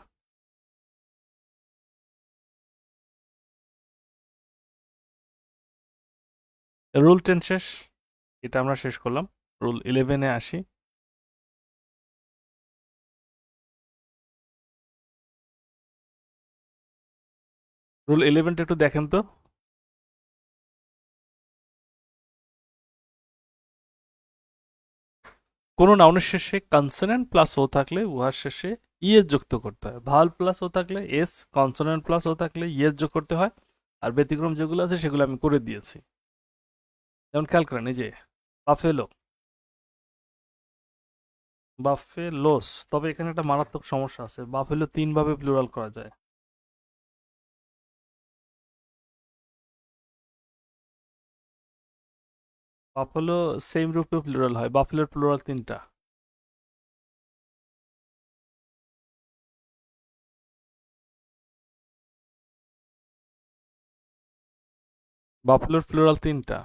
Speaker 1: রুল 10 শেষ, এটা আমরা শেষ করলাম। রুল 11-এ আসি। রুল 11টা একটু দেখেন তো। কোনো নাউনের শেষে কনসোনেন্ট প্লাস ও থাকলে উহার শেষে ইএস যুক্ত করতে হয়। ভাল প্লাস ও থাকলে এস, কনসোনেন্ট প্লাস ও থাকলে ইএস যোগ করতে হয়। আর ব্যতিক্রম যেগুলো আছে সেগুলো আমি করে দিয়েছি। যেমন খেয়াল করেন, এই যে বাফেলো, বাফেলোস। তবে এখানে একটা মারাত্মক সমস্যা আছে, বাফেলো 3 ভাবে প্লুরাল করা যায়। বাফেলো সেম রূপেও প্লুরাল হয়, বাফেলোর প্লুরাল 3টা। বাফেলোর প্লুরাল 3টা।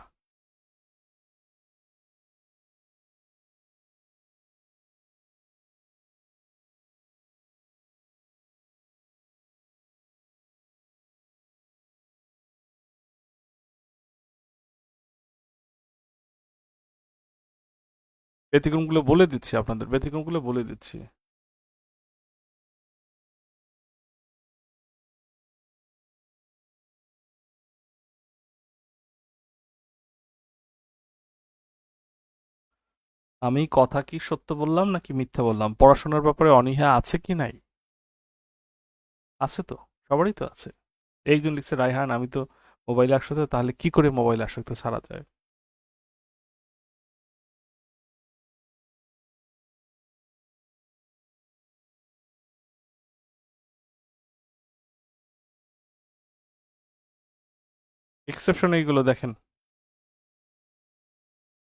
Speaker 1: ব্যতিক্রমগুলো বলে দিচ্ছি আপনাদের, ব্যতিক্রমগুলো বলে দিচ্ছি। আমি কথা কি সত্য বললাম নাকি মিথ্যা বললাম? পড়াশোনার ব্যাপারে অনীহা আছে কি নাই? আছে তো, সবারই তো আছে। একজন লিখছে রায়হান আমি তো মোবাইল আসক্ত, তাহলে কি করে মোবাইল আসক্ত ছাড়া যায়? এক্সেপশন এইগুলো দেখেন,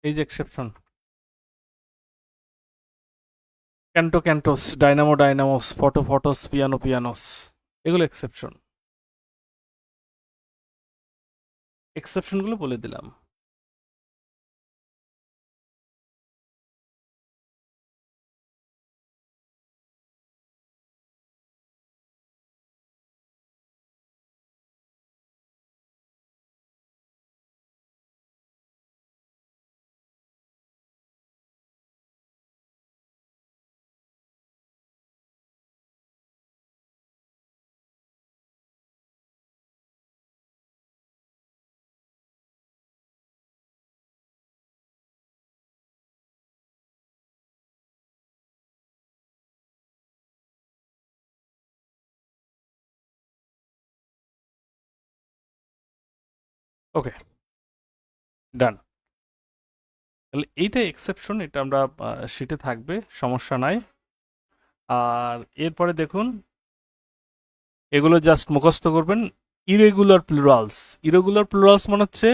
Speaker 1: এই যে exception, canto cantos, dynamo dynamos, photo photos, piano pianos, এগুলো এক্সেপশন। এক্সেপশনগুলো বলে দিলাম। ওকে, ডান। তাহলে এইটা এক্সেপশন, এটা আমরা শিটে থাকবে, সমস্যা নাই। আর এরপরে দেখুন, এগুলো জাস্ট মুখস্থ করবেন। ইরেগুলার প্লুরালস, ইরেগুলার প্লুরালস মানে হচ্ছে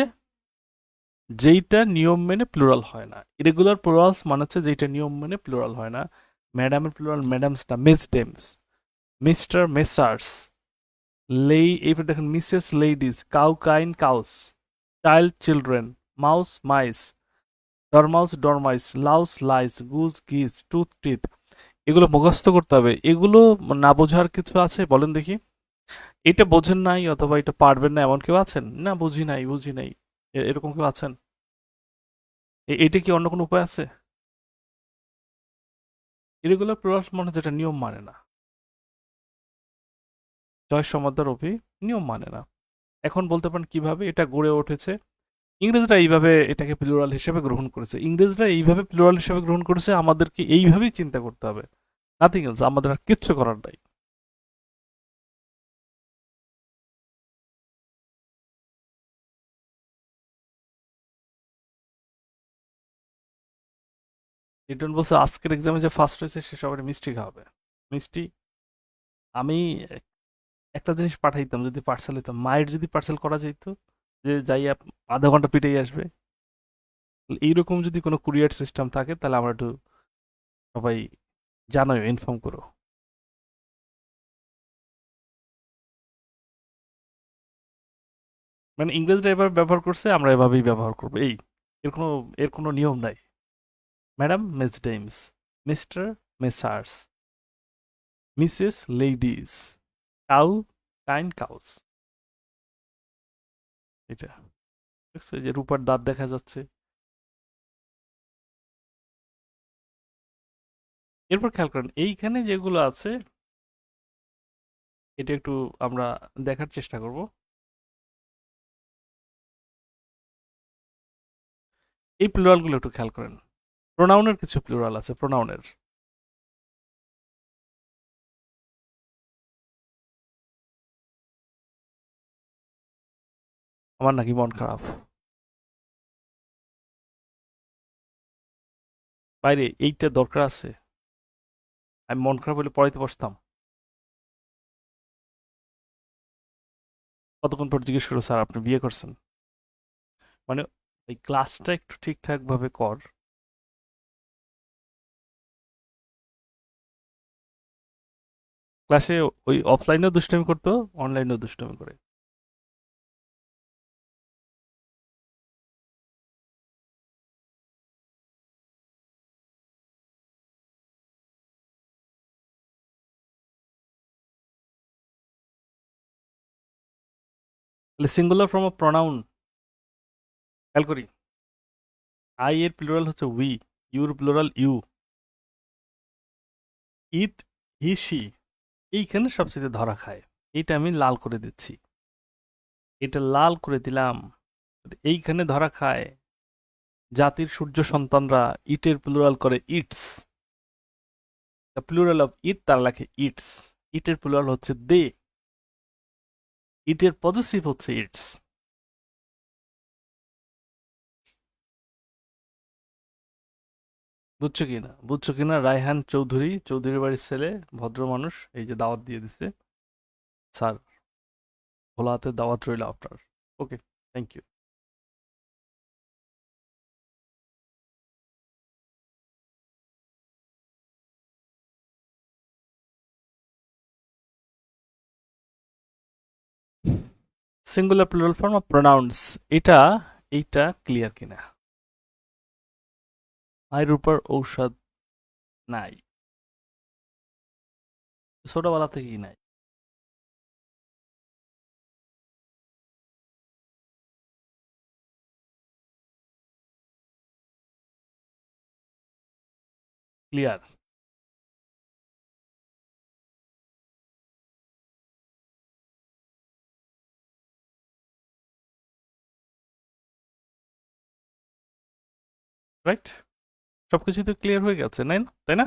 Speaker 1: যেইটা নিয়ম মেনে প্লুরাল হয় না। ইরেগুলার প্লুরালস মানে হচ্ছে যেইটা নিয়ম মেনে প্লুরাল হয় না। ম্যাডামের প্লুরাল ম্যাডামস না, মেসডেমস, মিস্টার মেসার্স, লেই, এইবার দেখেন Mrs ladies, cow kine cows, child children, mouse mice, dormouse dormice, louse lice, goose geese, tooth teeth. এগুলো মুখস্থ করতে হবে। এগুলো না বোঝার কিছু আছে বলেন দেখি? এটা বোঝেন নাই অথবা এটা পারবেন না এমন কেউ আছেন? না বুঝি নাই, বুঝি নাই। এরকম কেউ আছেন? এটা কি অন্য কোনো উপায় আছে? ইরেগুলার প্লুরাল মানে যেটা নিয়ম মানে না। জয় সমাদ্দার অভি নিয়ম মানে না। এখন বলতে পারেন কিভাবে এটা গড়ে উঠেছে। ইংরেজরা এইভাবে এটাকে প্লুরাল হিসেবে গ্রহণ করেছে। ইংরেজরা এইভাবে প্লুরাল হিসেবে গ্রহণ করেছে, আমাদেরকে এইভাবেই চিন্তা করতে হবে। নাথিং এলস, আমাদের আর কিচ্ছু করার নাই। রিটন বলছে আজকের এক্সামে যে ফার্স্ট হয়েছে সে সবার মিষ্টি খাওয়াবে। মিষ্টি? আমি একটা জিনিস পাঠাইতাম যদি পার্সেল হইতাম, মায়ের যদি পার্সেল করা যেত, যে যাই আধা ঘন্টা পিটাই আসবে, এইরকম যদি কোনো কুরিয়ার সিস্টেম থাকে তাহলে আমরা একটু সবাই জানাও, ইনফর্ম করো। মানে ইংরেজরা এভাবে ব্যবহার করছে, আমরা এভাবেই ব্যবহার করবো, এই এর কোনো নিয়ম নাই। Madam mesdames, mister Messrs, Mrs ladies, cow kind cows. এটা দেখছো, এই যে রূপার দাঁত দেখা যাচ্ছে। এরপর খেয়াল করেন এইখানে যেগুলো আছে, এটা একটু আমরা দেখার চেষ্টা করব। এই প্লুরালগুলো একটু খেয়াল করেন। প্রোনাউনের কিছু প্লুরাল আছে, প্রোনাউনের। আমার নাকি মন খারাপ? বাইরে এইটা দরকার আছে? আমি মন খারাপ হলে পড়াইতে বসতাম? কতক্ষণ পর জিজ্ঞেস করো স্যার আপনি বিয়ে করছেন? মানে এই ক্লাসটা একটু ঠিকঠাক ভাবে কর। ক্লাসে ওই অফলাইনেও দুষ্টামি করতো, অনলাইনেও দুষ্টামি করে। তাহলে সিঙ্গুলার ফর্ম অফ প্রোনাউন খেয়াল করি। আই এর প্লুরাল হচ্ছে we, your plural you, it, he, she. এইখানে সবচেয়ে ধরা খায়। এইটা আমি লাল করে দিচ্ছি, এটা লাল করে দিলাম। এইখানে ধরা খায় জাতির সূর্য সন্তানরা ইটের প্লুরাল করে it's. The plural of it তারা লেখে ইটস। ইটের প্লুরাল হচ্ছে দে, ইটের পজিটিভ হচ্ছে ইটস। বুঝছো কি না, বুঝছো কি না? রায়হান চৌধুরী, চৌধুরী বাড়ির ছেলে, ভদ্র মানুষ, এই যে দাওয়াত দিয়ে দিছে। স্যার, খোলা হাতে দাওয়াত রইল আপনার। Okay, thank you. Singular plural form of pronouns, এটা এইটা ক্লিয়ার কিনা? মায়ের উপর ঔষধ নাই, ছোটবেলা থেকেই নাই। ক্লিয়ার? রাইট? সবকিছু তো ক্লিয়ার হয়ে গেছে, তাই না?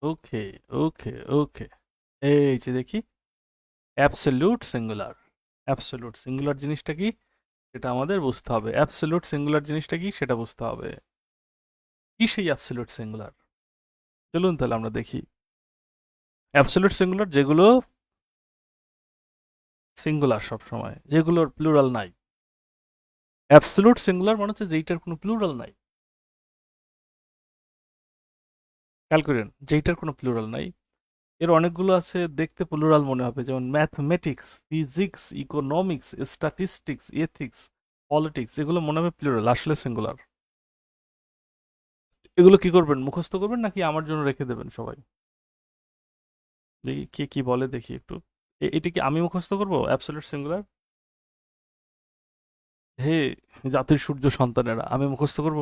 Speaker 1: ওকে, ওকে, ওকে। এই যে দেখি, অ্যাবসলিউট সিঙ্গুলার। অ্যাবসলিউট সিঙ্গুলার জিনিসটা কি সেটা আমাদের বুঝতে হবে। অ্যাবসলিউট সিঙ্গুলার জিনিসটা কি সেটা বুঝতে হবে। কি সেই অ্যাবসলিউট সিঙ্গুলার? চলুন তাহলে আমরা দেখি। অ্যাবসলিউট সিঙ্গুলার যেগুলো সিঙ্গুলার সব সময়, যেগুলোর প্লুরাল নাই। অ্যাবসলিউট সিঙ্গুলার মানে হচ্ছে যেইটার কোনো প্লুরাল নাই। খেয়াল করেন, যেইটার কোনো প্লুরাল নাই। এর অনেকগুলো আছে দেখতে প্লুরাল মনে হবে, যেমন mathematics, physics, economics, statistics, ethics, politics, এগুলো মনে হবে প্লুরাল, আসলে সিঙ্গুলার। এগুলো কি করবেন, মুখস্থ করবেন নাকি আমার জন্য রেখে দেবেন সবাই? দেখি কে কি বলে, দেখি একটু। এটা কি আমি মুখস্থ করবো অ্যাবসলিউট সিঙ্গুলার? হে জাতির সূর্য সন্তানেরা, আমি মুখস্থ করব?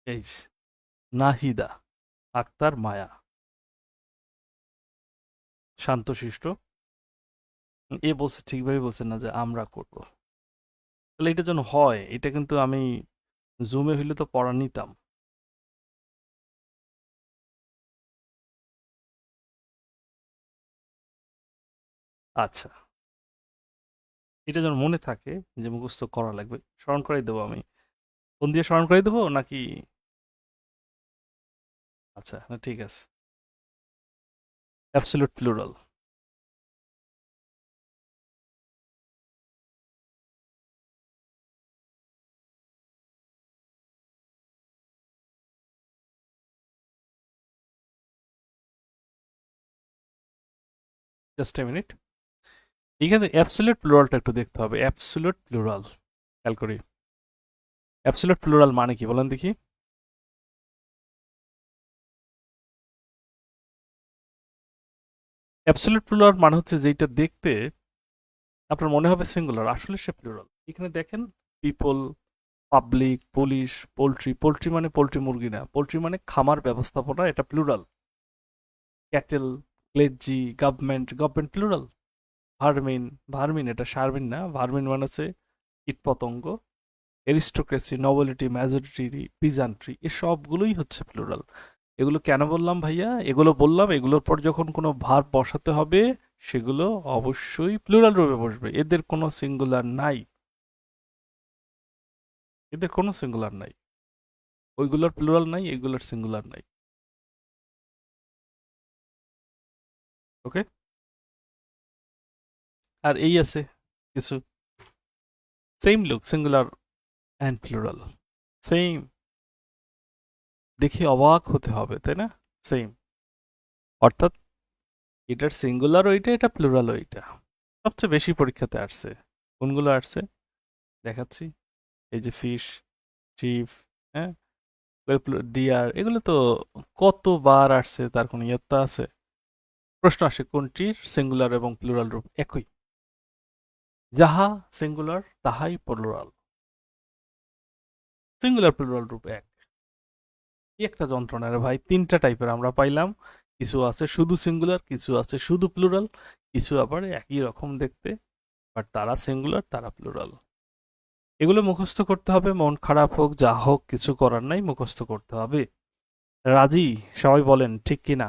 Speaker 1: এই যে, নাহিদা আক্তার মায়া, শান্তশিষ্ট। এ বলছে, ঠিকভাবে বলছে না যে আমরা করব। তাহলে এটা যেন হয়, এটা কিন্তু আমি জুমে হইলে তো পড়া নিতাম। আচ্ছা, এটা যেন মনে থাকে যে মুখস্থ করা লাগবে। স্মরণ করাই দেবো আমি। ফোন দিয়ে স্মরণ করাই দেবো নাকি? আচ্ছা, না ঠিক আছে। Absolute plural. Just a minute. এখানে অ্যাবসলিউট প্লুরালটা একটু দেখতে হবে। অ্যাবসলিউট প্লুরাল, খেয়াল করি। অ্যাবসলিউট প্লুরাল মানে কি বলেন দেখি? অ্যাবসলিউট প্লুরাল মানে হচ্ছে যেটা দেখতে আপনার মনে হবে সিঙ্গুলার, আসলে সে প্লুরাল। এখানে দেখেন, people, public, police, poultry. Poultry মানে পোল্ট্রি মুরগি না, পোল্ট্রি মানে খামার ব্যবস্থাপনা, এটা plural. Cattle, clergy, government, government plural. Vermin, vermin এটা শারমিন না, ভার্মিন মানে হচ্ছে কীটপতঙ্গ। এরিস্টোক্রেসি, নোবেলিটি, মেজরিটি, পিজান্ট্রি, এ সবগুলোই হচ্ছে প্লুরাল। এগুলো কেন বললাম ভাইয়া? এগুলো বললাম, এগুলোর পর যখন কোনো ভার্ব বসাতে হবে সেগুলো অবশ্যই প্লুরাল রূপে বসবে। এদের কোনো সিঙ্গুলার নাই, এদের কোনো সিঙ্গুলার নাই। ওইগুলোর প্লুরাল নাই, এগুলোর সিঙ্গুলার নাই। ওকে? আর এই আছে কিছু same look, singular and plural same. দেখে অবাক হতে হবে, তাই না? সেম, অর্থাৎ এটার সিঙ্গুলার ওইটা, এটা প্লুরাল ওইটা। সবচেয়ে বেশি পরীক্ষাতে আসছে। কোনগুলো আসছে দেখাচ্ছি। এই যে ফিশ, চিফ, হ্যাঁ, ডিয়ার, এগুলো তো কতবার আসছে, তার কোনো ইয়ত্তা আছে? প্রশ্ন আসে কোনটির সিঙ্গুলার এবং প্লুরাল রূপ একই। যাহা সিঙ্গুলার তাহাই প্লুরাল। সিঙ্গুলার প্লুরাল রূপ এক। কি একটা যন্ত্রণা রে ভাই! তিনটা টাইপের আমরা পাইলাম। কিছু আছে শুধু সিঙ্গুলার, কিছু আছে শুধু প্লুরাল, কিছু আবার একই রকম দেখতে, বাট তারা সিঙ্গুলার, তারা প্লুরাল। এগুলো মুখস্থ করতে হবে, মন খারাপ হোক যা হোক, কিছু করার নাই, মুখস্থ করতে হবে। রাজি? সবাই বলেন ঠিক কি না?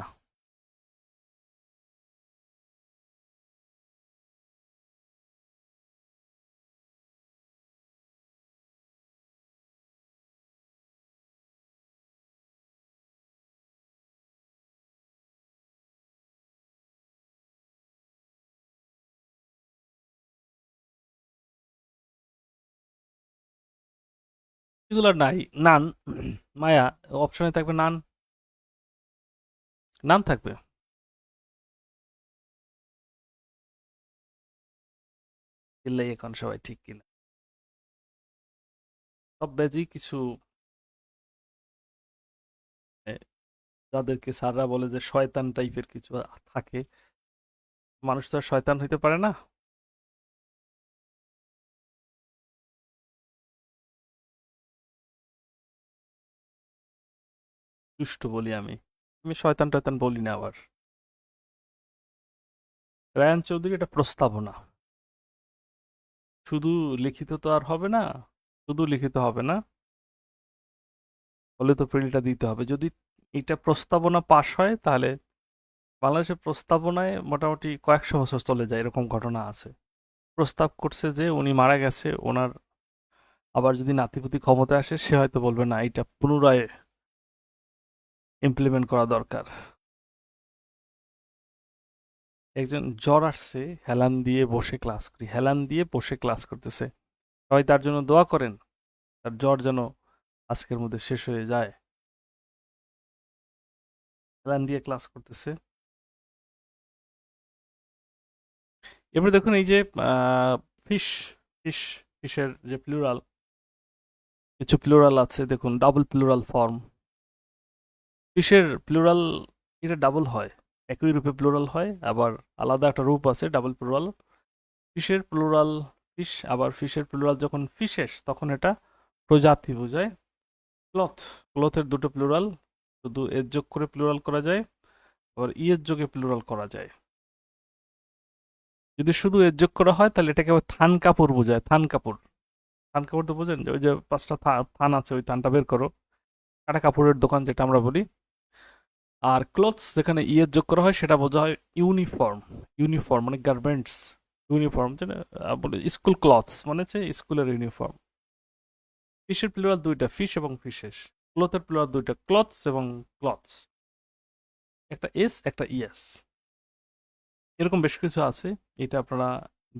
Speaker 1: এগুলো নাই। নান, মায়া, অপশনে থাকবে নান। নান থাকবে। এলাই এখন সবাই ঠিক কিনা। সব ব্যাচই কিছু এ, যাদেরকে স্যাররা বলে যে শয়তান টাইপের কিছু থাকে। মানুষ তো আর শয়তান হইতে পারে না। দুষ্ট বলি আমি। আমি শয়তান টয়তান বলি না আবার। রায়ান চৌধুরী, এটা প্রস্তাবনা। শুধু লিখিত তো আর হবে না। শুধু লিখিত হবে না, হলে তো প্রিন্টটা দিতে হবে। যদি এটা প্রস্তাবনা পাশ হয় তাহলে বাংলাদেশের প্রস্তাবনায় মোটামুটি কয়েকশো বছর চলে যায়, এরকম ঘটনা আছে। প্রস্তাব করছে যে উনি মারা গেছে, ওনার আবার যদি নাতিপুতি ক্ষমতায় আসে সে হয়তো বলবে না, এটা পুনরায় ইমপ্লিমেন্ট করা দরকার। একজন জ্বর আসছে, হেলান দিয়ে বসে ক্লাস করি, হেলান দিয়ে বসে ক্লাস করতেছে। সবাই তার জন্য দোয়া করেন, তার জ্বর যেন আজকের মধ্যে শেষ হয়ে যায়। হেলান দিয়ে ক্লাস করতেছে। এবারে দেখুন এই যে ফিশ ফিশ ফিশের যে প্লুরাল, কিছু প্লুরাল আছে দেখুন, ডাবল প্লুরাল ফর্ম। ফিশের প্লুরাল এটা ডাবল হয়, একই রূপে প্লুরাল হয়, আবার আলাদা একটা রূপ আছে ডাবল প্লুরাল। ফিশের প্লুরাল ফিশ, আবার ফিশের প্লুরাল যখন ফিশেস তখন এটা প্রজাতি বোঝায়। ক্লথ, ক্লথের দুটো প্লুরাল, শুধু এর যোগ করে প্লুরাল করা যায়, আবার ইয়ের যোগে প্লুরাল করা যায়। যদি শুধু এর যোগ করা হয় তাহলে এটাকে আবার থান কাপড় বোঝায়, থান কাপড়। থান কাপড় তো বোঝেন, যে ওই যে পাঁচটা থান আছে, ওই থানটা বের করো, কাটা কাপড়ের দোকান যেটা আমরা বলি। আর ক্লথস যেখানে ইয়ের যোগ করা হয় সেটা বোঝা হয় ইউনিফর্ম। ইউনিফর্ম মানে গার্মেন্টস, ইউনিফর্ম যেটা বলে স্কুল ক্লথস মানে হচ্ছে স্কুলের ইউনিফর্ম। ফিশের প্লুরাল দুইটা, ফিশ এবং ফিশেস। ক্লথের প্লুরাল দুইটা, ক্লথস এবং ক্লথস। একটা এস একটা ইএস, এরকম বেশ কিছু আছে, এটা আপনারা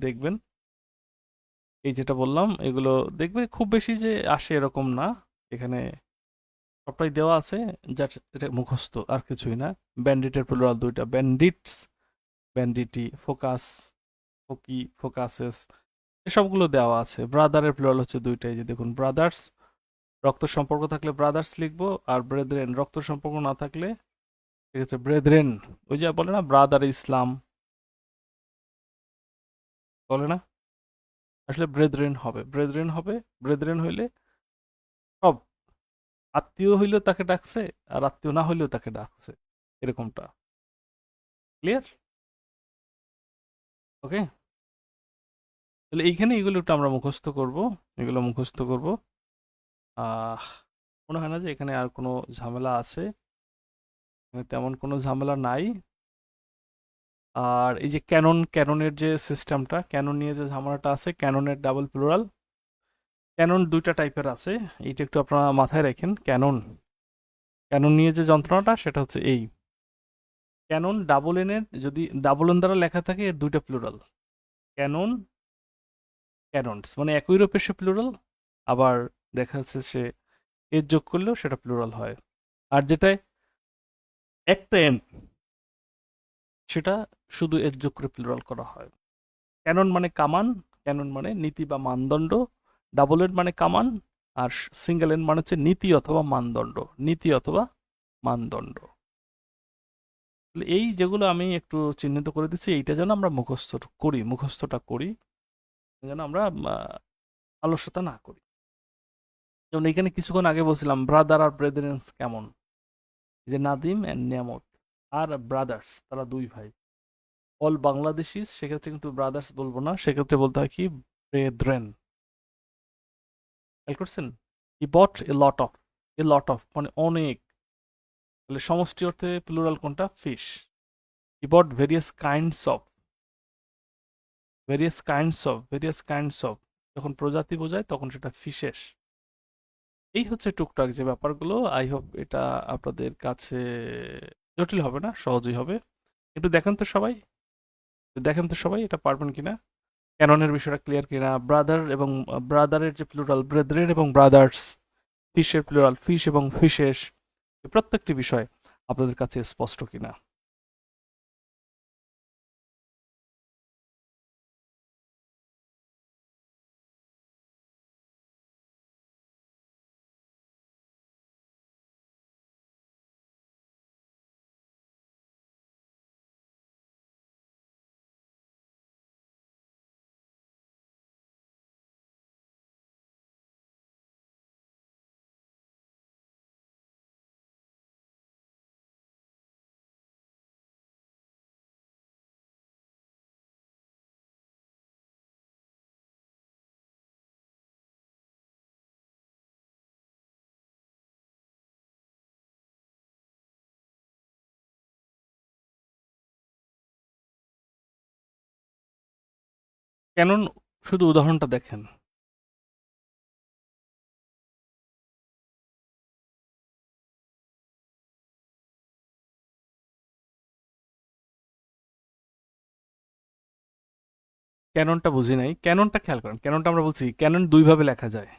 Speaker 1: দেখবেন। এই যেটা বললাম এগুলো দেখবে, খুব বেশি যে আসে এরকম না, এখানে সবটাই দেওয়া আছে, যার এটা মুখস্থ আর কিছুই না। ব্যান্ডিটের প্লুরাল দুইটা, ব্যান্ডিটস, ব্যান্ডিটি, ফোকাস, ফোকি, ফোকাসেস, এসবগুলো দেওয়া আছে। ব্রাদারের প্লুরাল হচ্ছে দুইটাই, যে দেখুন ব্রাদার্স, রক্ত সম্পর্ক থাকলে ব্রাদার্স লিখবো, আর ব্রেদরেন রক্ত সম্পর্ক না থাকলে সেক্ষেত্রে ব্রেদরেন। ওই যে বলে না ব্রাদার ইসলাম, বলে না, আসলে ব্রেদরেন হবে, ব্রেদরেন হবে। ব্রেদরেন হইলে সব আত্মীয় হইলেও তাকে ডাকছে, আর আত্মীয় না হইলেও তাকে ডাকছে, এরকমটা। ক্লিয়ার? ওকে, তাহলে এইখানে এগুলো একটু আমরা মুখস্থ করব, এগুলো মুখস্থ করব। আহ মনে হয় না যে এখানে আর কোনো ঝামেলা আছে, এখানে তেমন কোনো ঝামেলা নাই। আর এই যে ক্যানন, ক্যাননের যে সিস্টেমটা, ক্যানন নিয়ে যে ঝামেলাটা আছে, ক্যাননের ডাবল প্লুরাল। ক্যানন দুইটা টাইপের আছে, এইটা একটু আপনারা মাথায় রাখেন। ক্যানন, ক্যানন নিয়ে যে যন্ত্রণাটা সেটা হচ্ছে এই ক্যানন, ডাবল এনের যদি ডাবল এন দ্বারা লেখা থাকে, এর দুইটা প্লুরাল, ক্যানন, ক্যাননস, মানে একই রূপে সে প্লুরাল, আবার দেখা যাচ্ছে সে এর যোগ করলেও সেটা প্লুরাল হয়। আর যেটায় একটা এন, সেটা শুধু এর যোগ করে প্লুরাল করা হয়। ক্যানন মানে কামান, ক্যানন মানে নীতি বা মানদণ্ড, ডাবল এন মানে কামান, আর সিঙ্গেল এন মানে হচ্ছে নীতি অথবা মানদণ্ড, নীতি অথবা মানদণ্ড। এই যেগুলো আমি একটু চিহ্নিত করে দিচ্ছি, এইটা যেন আমরা মুখস্থ করি, মুখস্থটা করি, যেন আমরা আলস্যতা না করি। যেমন এখানে কিছুক্ষণ আগে বলছিলাম ব্রাদার আর ব্রেদারেন্স কেমন, যে নাদিম অ্যান্ড নিয়ামত আর ব্রাদার্স, তারা দুই ভাই। অল বাংলাদেশিস, সেক্ষেত্রে কিন্তু ব্রাদার্স বলবো না, সেক্ষেত্রে বলতে হয় কি ব্রেদ্রেন। খেয়াল করছেন? হি বট এ লট অফ মানে অনেক, তাহলে সমষ্টি অর্থে প্লুরাল কোনটা? Fish. He bought various kinds of, various kinds of, various kinds of যখন প্রজাতি বোঝায় তখন সেটা ফিশেস। এই হচ্ছে টুকটাক যে ব্যাপারগুলো। আই হোপ এটা আপনাদের কাছে জটিল হবে না, সহজই হবে। একটু দেখেন তো সবাই, দেখেন তো সবাই এটা পারবেন কিনা, ক্যাননের বিষয়টা ক্লিয়ার কিনা, ব্রাদার এবং ব্রাদারের যে প্লুরাল ব্রেদরেন এবং ব্রাদার্স, ফিশের প্লুরাল ফিশ এবং ফিশেস, প্রত্যেকটি বিষয় আপনাদের কাছে স্পষ্ট কিনা। ক্যানন, শুধু উদাহরণটা দেখেন। ক্যাননটা বুঝি নাই, ক্যাননটা খেয়াল করেন, ক্যাননটা আমরা বলছি ক্যানন দুইভাবে লেখা যায়।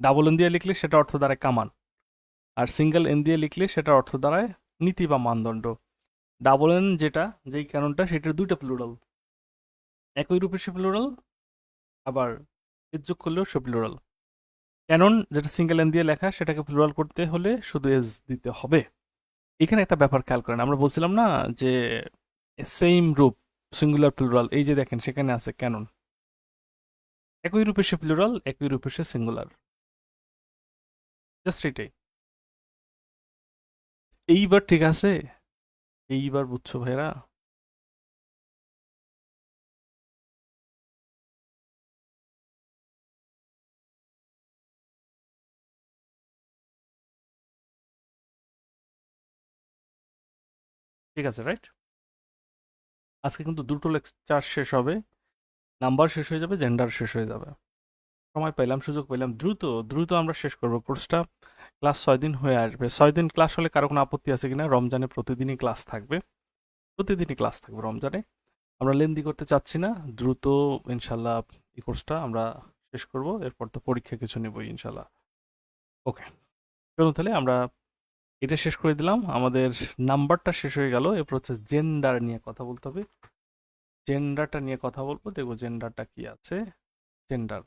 Speaker 1: ডাবল এন দিয়ে লিখলে সেটা অর্থ দাঁড়ায় কামান, আর সিঙ্গেল এন দিয়ে লিখলে সেটা অর্থ দাঁড়ায় নীতি বা মানদণ্ড। ডাবল এন যেটা, যেই ক্যাননটা, সেটার দুইটা প্লুরাল, একই রূপে সে প্লুরাল, আবার এস যোগ করলেও সে প্লুরাল। ক্যানন যেটা সিঙ্গেল এন দিয়ে লেখা সেটাকে প্লুরাল করতে হলে শুধু এস দিতে হবে। এখানে একটা ব্যাপার খেয়াল করেন, আমরা বলছিলাম না যে সেম রূপ সিঙ্গুলার প্লুরাল, এই যে দেখেন সেখানে আছে ক্যানন, একই রূপে সে প্লুরাল, একই রূপে সে সিঙ্গুলার, জাস্ট এটাই। এইবার ঠিক আছে, এইবার বুঝছো ভাইরা? ঠিক আছে, রাইট? আজকে কিন্তু দুটো লেকচার শেষ হবে, নাম্বার শেষ হয়ে যাবে, জেন্ডার শেষ হয়ে যাবে। সময় পেলাম, সুযোগ পেলাম, দ্রুত দ্রুত আমরা শেষ করবো কোর্সটা। ক্লাস 6 দিন হয়ে আসবে। 6 দিন ক্লাস হলে কারো কোনো আপত্তি আছে কিনা? রমজানে প্রতিদিনই ক্লাস থাকবে, প্রতিদিনই ক্লাস থাকবে রমজানে। আমরা লেন্দি করতে চাচ্ছি না, দ্রুত ইনশাল্লাহ এই কোর্সটা আমরা শেষ করব, এরপর তো পরীক্ষা কিছু নেবই ইনশাল্লাহ। ওকে, চলুন তাহলে আমরা এটা শেষ করে দিলাম, আমাদের নাম্বারটা শেষ হয়ে গেল। এরপর হচ্ছে জেন্ডার নিয়ে কথা বলতে হবে। জেন্ডারটা নিয়ে কথা বলবো, দেখবো জেন্ডারটা কি আছে। জেন্ডার,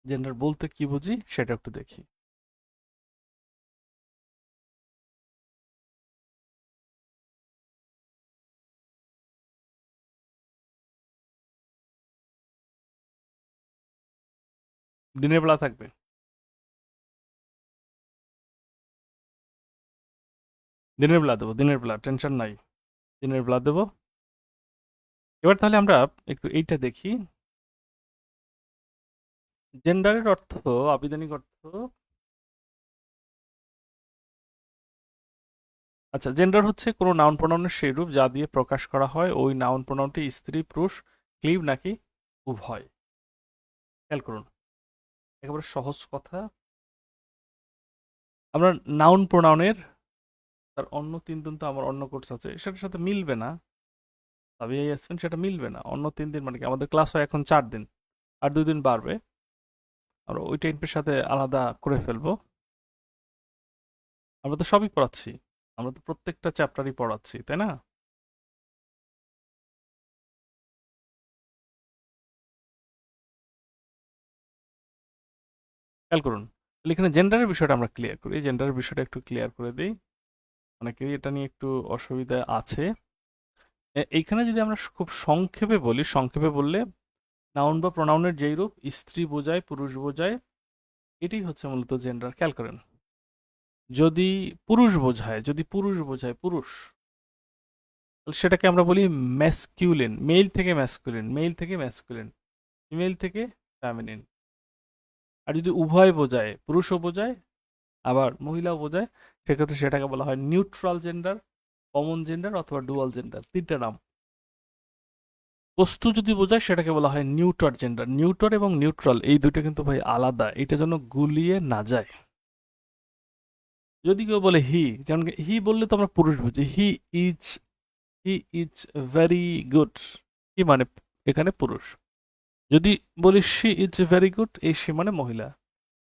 Speaker 1: জেন্ডার বলতে কি বুঝি সেটা একটু দেখি। দিনের বেলা থাকবে, দিনের বেলা দেবো, দিনের বেলা টেনশন নাই, দিনের বেলা দেবো। এবার তাহলে আমরা একটু এইটা দেখি। জেন্ডারের অর্থ, আবিধানিক অর্থ, আচ্ছা, জেন্ডার হচ্ছে কোনো নাউন প্রোনাউনের সেই রূপ যা দিয়ে প্রকাশ করা হয় ওই নাউন প্রোনাউনটি স্ত্রী, পুরুষ, ক্লিব নাকি উভয়। খেয়াল করুন, একেবারে সহজ কথা। আমরা নাউন প্রোনাউনের, তার অন্য 3 দিন তো আমার অন্য কোর্স আছে, সেটার সাথে মিলবে না। তবে এই আসবেন, সেটা মিলবে না। অন্য 3 দিন মানে কি, আমাদের ক্লাস হয় এখন 4 দিন, আর 2 দিন বাড়বে, আমরা ওই টাইপের সাথে আলাদা করে ফেলবো। আমরা তো সবই পড়াচ্ছি, আমরা তো প্রত্যেকটা চ্যাপ্টারই পড়াচ্ছি, তাই না? খেয়াল করুন, তাহলে এখানে জেন্ডারের বিষয়টা আমরা ক্লিয়ার করি, জেন্ডারের বিষয়টা একটু ক্লিয়ার করে দিই, অনেকেরই এটা নিয়ে একটু অসুবিধা আছে। এইখানে যদি আমরা খুব সংক্ষেপে বলি, সংক্ষেপে বললে নাউন বা প্রোনাউনের যেই রূপ স্ত্রী বোঝায়, পুরুষ বোঝায়, এটাই হচ্ছে মূলত জেন্ডার। খেয়াল করেন, যদি পুরুষ বোঝায়, যদি পুরুষ বোঝায় পুরুষ, তাহলে সেটাকে আমরা বলি ম্যাসকিউলিন, মেল থেকে ম্যাসকুলিন, মেল থেকে ম্যাসকুলিন, ফিমেল থেকে ফ্যামিনিন। আর যদি উভয় বোঝায়, পুরুষও বোঝায় আবার মহিলাও বোঝায়, সেক্ষেত্রে সেটাকে বলা হয় নিউট্রাল জেন্ডার, কমন জেন্ডার অথবা ডুয়াল জেন্ডার, 3টা নাম। বস্তু যদি বোঝায় সেটাকে বলা হয় নিউট্রাল জেন্ডার। নিউট্রাল এবং নিউট্রাল এই দুটো কিন্তু ভাই আলাদা, এটা যেন গুলিয়ে না যায়। যদি কেউ বলে হি, যেমন হি বললে তো আমরা পুরুষ বুঝি, is he is very good, he মানে এখানে পুরুষ। যদি বলি শি ইজ ভেরি গুড, এই শি মানে মহিলা,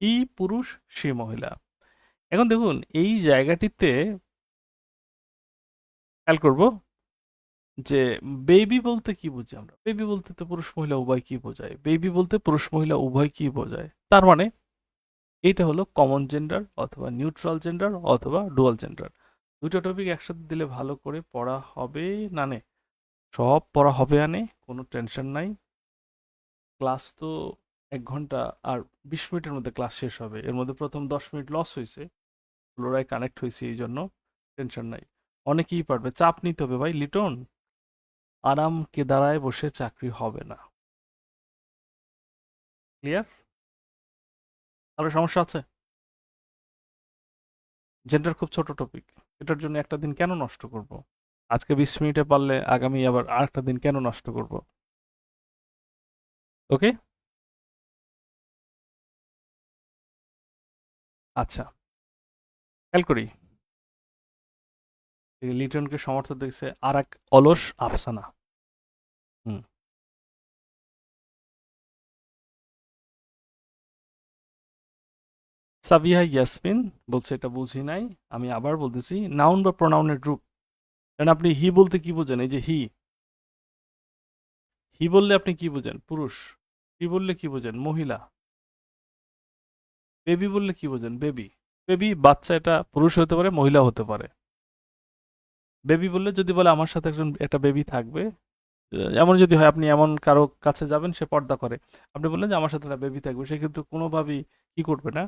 Speaker 1: ই পুরুষ, শি মহিলা। এখন দেখুন এই জায়গাটিতে খেয়াল করব যে বেবি বলতে কি বুঝি আমরা, বেবি বলতে তো পুরুষ মহিলা উভয় কি বোঝায়, বেবি বলতে পুরুষ মহিলা উভয় কি বোঝায়, তার মানে এইটা হলো কমন জেন্ডার অথবা নিউট্রাল জেন্ডার অথবা ডুয়াল জেন্ডার। দুটো টপিক একসাথে দিলে ভালো করে পড়া হবে না নে, সব পড়া হবে আনে, কোনো টেনশন নাই। ক্লাস তো 1 ঘন্টা আর 20 মিনিটের মধ্যে ক্লাস শেষ হবে, এর মধ্যে প্রথম 10 মিনিট লস হয়েছে, পুনরায় কানেক্ট হয়েছে, এই জন্য টেনশন নাই, অনেকেই পারবে। চাপ নিতে হবে ভাই লিটন, আরাম কেদারায় বসে চাকরি হবে না। ক্লিয়ার? আরো সমস্যা আছে? জেন্ডার খুব ছোট টপিক, এটার জন্য একটা দিন কেন নষ্ট করব? আজকে 20 মিনিটে পারলে আগামী আবার আরেকটা দিন কেন নষ্ট করব? ওকে, আচ্ছা, খেয়াল করি, এই লিটনকে সমর্থন দেখছে আর এক অলস আফসানা। হুম, সাবিহা ইয়াসমিন বলছে এটা বুঝি নাই, আমি আবার বলতেছি, নাউন বা প্রোনাউনের রূপ কারণ আপনি হি বলতে কি বোঝেন? এই যে হি, হি বললে আপনি কি বোঝেন? পুরুষ। হি বললে কি বোঝেন? মহিলা। বেবি বললে কি বোঝেন? বেবি। বেবি বাচ্চা, এটা পুরুষ হতে পারে, মহিলা হতে পারে। বেবি বললে যদি বলে আমার সাথে একটা বেবি থাকবে, এমন যদি হয় আপনি এমন কারো কাছে যাবেন, সে পর্দা করে, আপনি বললেন যে আমার সাথে একটা বেবি থাকবে, সে কিন্তু কোনোভাবেই কি করবে না,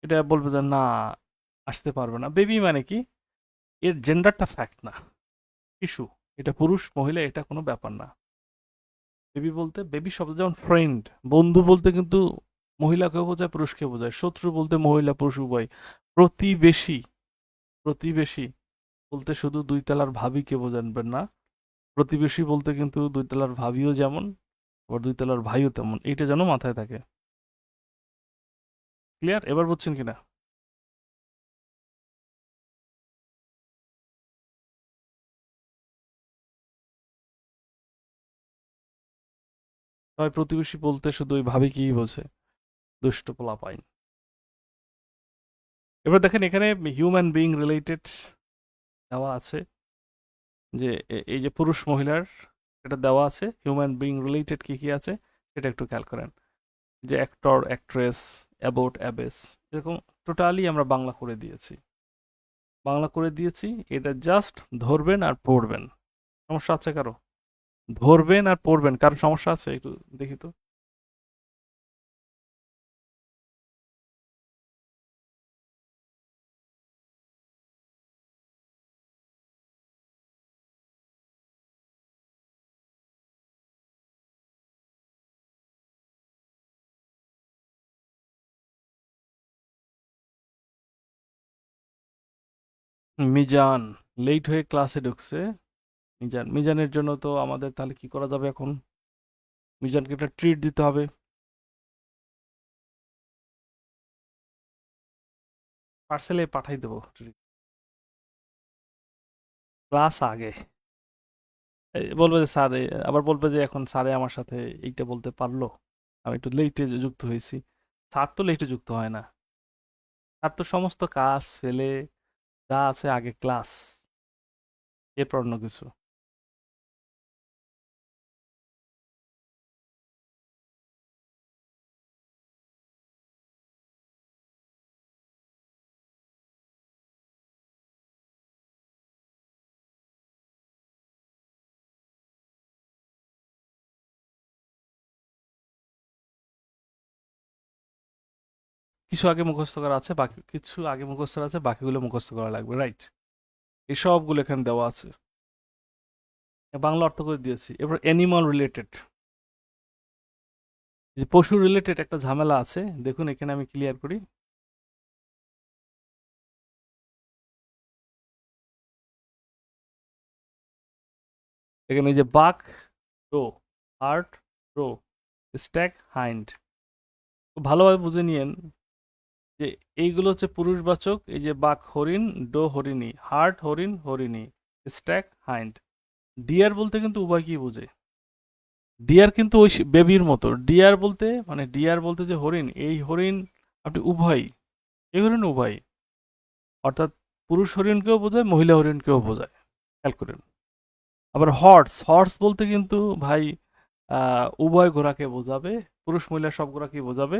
Speaker 1: এটা বলবে যে না, আসতে পারবে না। বেবি মানে কি, এর জেন্ডারটা ফ্যাক্ট না, ইস্যু। এটা পুরুষ মহিলা এটা কোনো ব্যাপার না। বেবি বলতে, বেবি শব্দ যেমন ফ্রেন্ড, বন্ধু বলতে কিন্তু মহিলাকেও বোঝায় পুরুষকে বোঝায়। শত্রু বলতে মহিলা পুরুষ উভয়। প্রতিবেশী, প্রতিবেশী বলতে শুধু দুই তলার ভাবিকে বোঝাবেন না, প্রতিবেশী বলতে কিন্তু দুই তলার ভাবিও যেমন, আবার দুই তলার ভাইও তেমন। এইটা যেন মাথায় থাকে। ক্লিয়ার? এবার বুঝছেন কিনা? তবে প্রতিবেশী বলতে শুধু ওই ভাবিকেই বোঝে, দুষ্ট পোলাপাইন। এবার দেখেন এখানে হিউম্যান বিইং রিলেটেড দেওয়া আছে, যে এই যে পুরুষ মহিলার এটা দেওয়া আছে, হিউম্যান বিইং রিলেটেড কি কি আছে সেটা একটু খেয়াল করেন। যে অ্যাক্টর, অ্যাক্ট্রেস, অ্যাবোট, অ্যাবেস, এরকম টোটালি আমরা বাংলা করে দিয়েছি। বাংলা করে দিয়েছি, এটা জাস্ট ধরবেন আর পড়বেন। সমস্যা আছে কারো? ধরবেন আর পড়বেন, কারো সমস্যা আছে? একটু দেখি তো। মিজান লেট হয়ে ক্লাসে ঢুকছে। মিজান, মিজানের জন্য তো আমাদের তাহলে কি করা যাবে এখন? মিজানকে একটা ট্রিট দিতে হবে। পার্সেলে পাঠাই দেবো treat। ক্লাস আগে বলবে যে স্যার, আবার বলবে যে এখন স্যারে আমার সাথে এইটা বলতে পারলো, আমি একটু লেটে যুক্ত হয়েছি। স্যার তো লেটে যুক্ত হয় না, স্যার তো সমস্ত কাজ ফেলে যা আছে আগে ক্লাস, এরপর অন্য কিছু। কিছু আগে মুখস্থ করা আছে, বাকি কিছু আগে মুখস্থ করা আছে, বাকিগুলো মুখস্থ করা লাগবে, রাইট? এই সবগুলো এখানে দেওয়া আছে। বাংলা অর্থ করে দিয়েছি। এবার অ্যানিমাল রিলেটেড, যে পশু রিলেটেড একটা ঝামেলা আছে, দেখুন এখানে আমি ক্লিয়ার করি। এখানে এই যে buck roe, hart roe, stag hind, ভালোভাবে বুঝে নিয়েন যে এইগুলো হচ্ছে পুরুষবাচক। এই যে বাক হরিণ, ডো হরিণী, হার্ট হরিণ হরিণী, স্ট্যাক হাইন্ড। ডিয়ার বলতে কিন্তু উভয় কি বুঝে? ডিয়ার কিন্তু ওই বেবির মতো। ডিয়ার বলতে মানে ডিয়ার বলতে যে হরিণ, এই হরিণ আপনি উভয়, এই হরিণ উভয়, অর্থাৎ পুরুষ হরিণকেও বোঝায়, মহিলা হরিণকেও বোঝায়। খেয়াল করেন। আবার হর্স, হর্স বলতে কিন্তু ভাই উভয় ঘোড়াকে বোঝাবে, পুরুষ মহিলা সব ঘোড়াকেই বোঝাবে।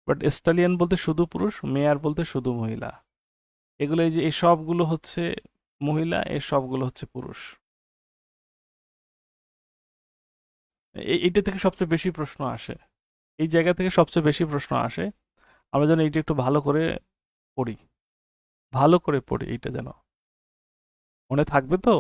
Speaker 1: বাট স্টালিয়ান বলতে শুধু পুরুষ, মেয়ার বলতে শুধু মহিলা। এগুলো এই যে এই সবগুলো হচ্ছে মহিলা, এই সবগুলো হচ্ছে পুরুষ। এইটা থেকে সবচেয়ে বেশি প্রশ্ন আসে, এই জায়গা থেকে সবচেয়ে বেশি প্রশ্ন আসে। আমরা যেন এইটা একটু ভালো করে পড়ি, ভালো করে পড়ি, এইটা যেন মনে থাকবে তো।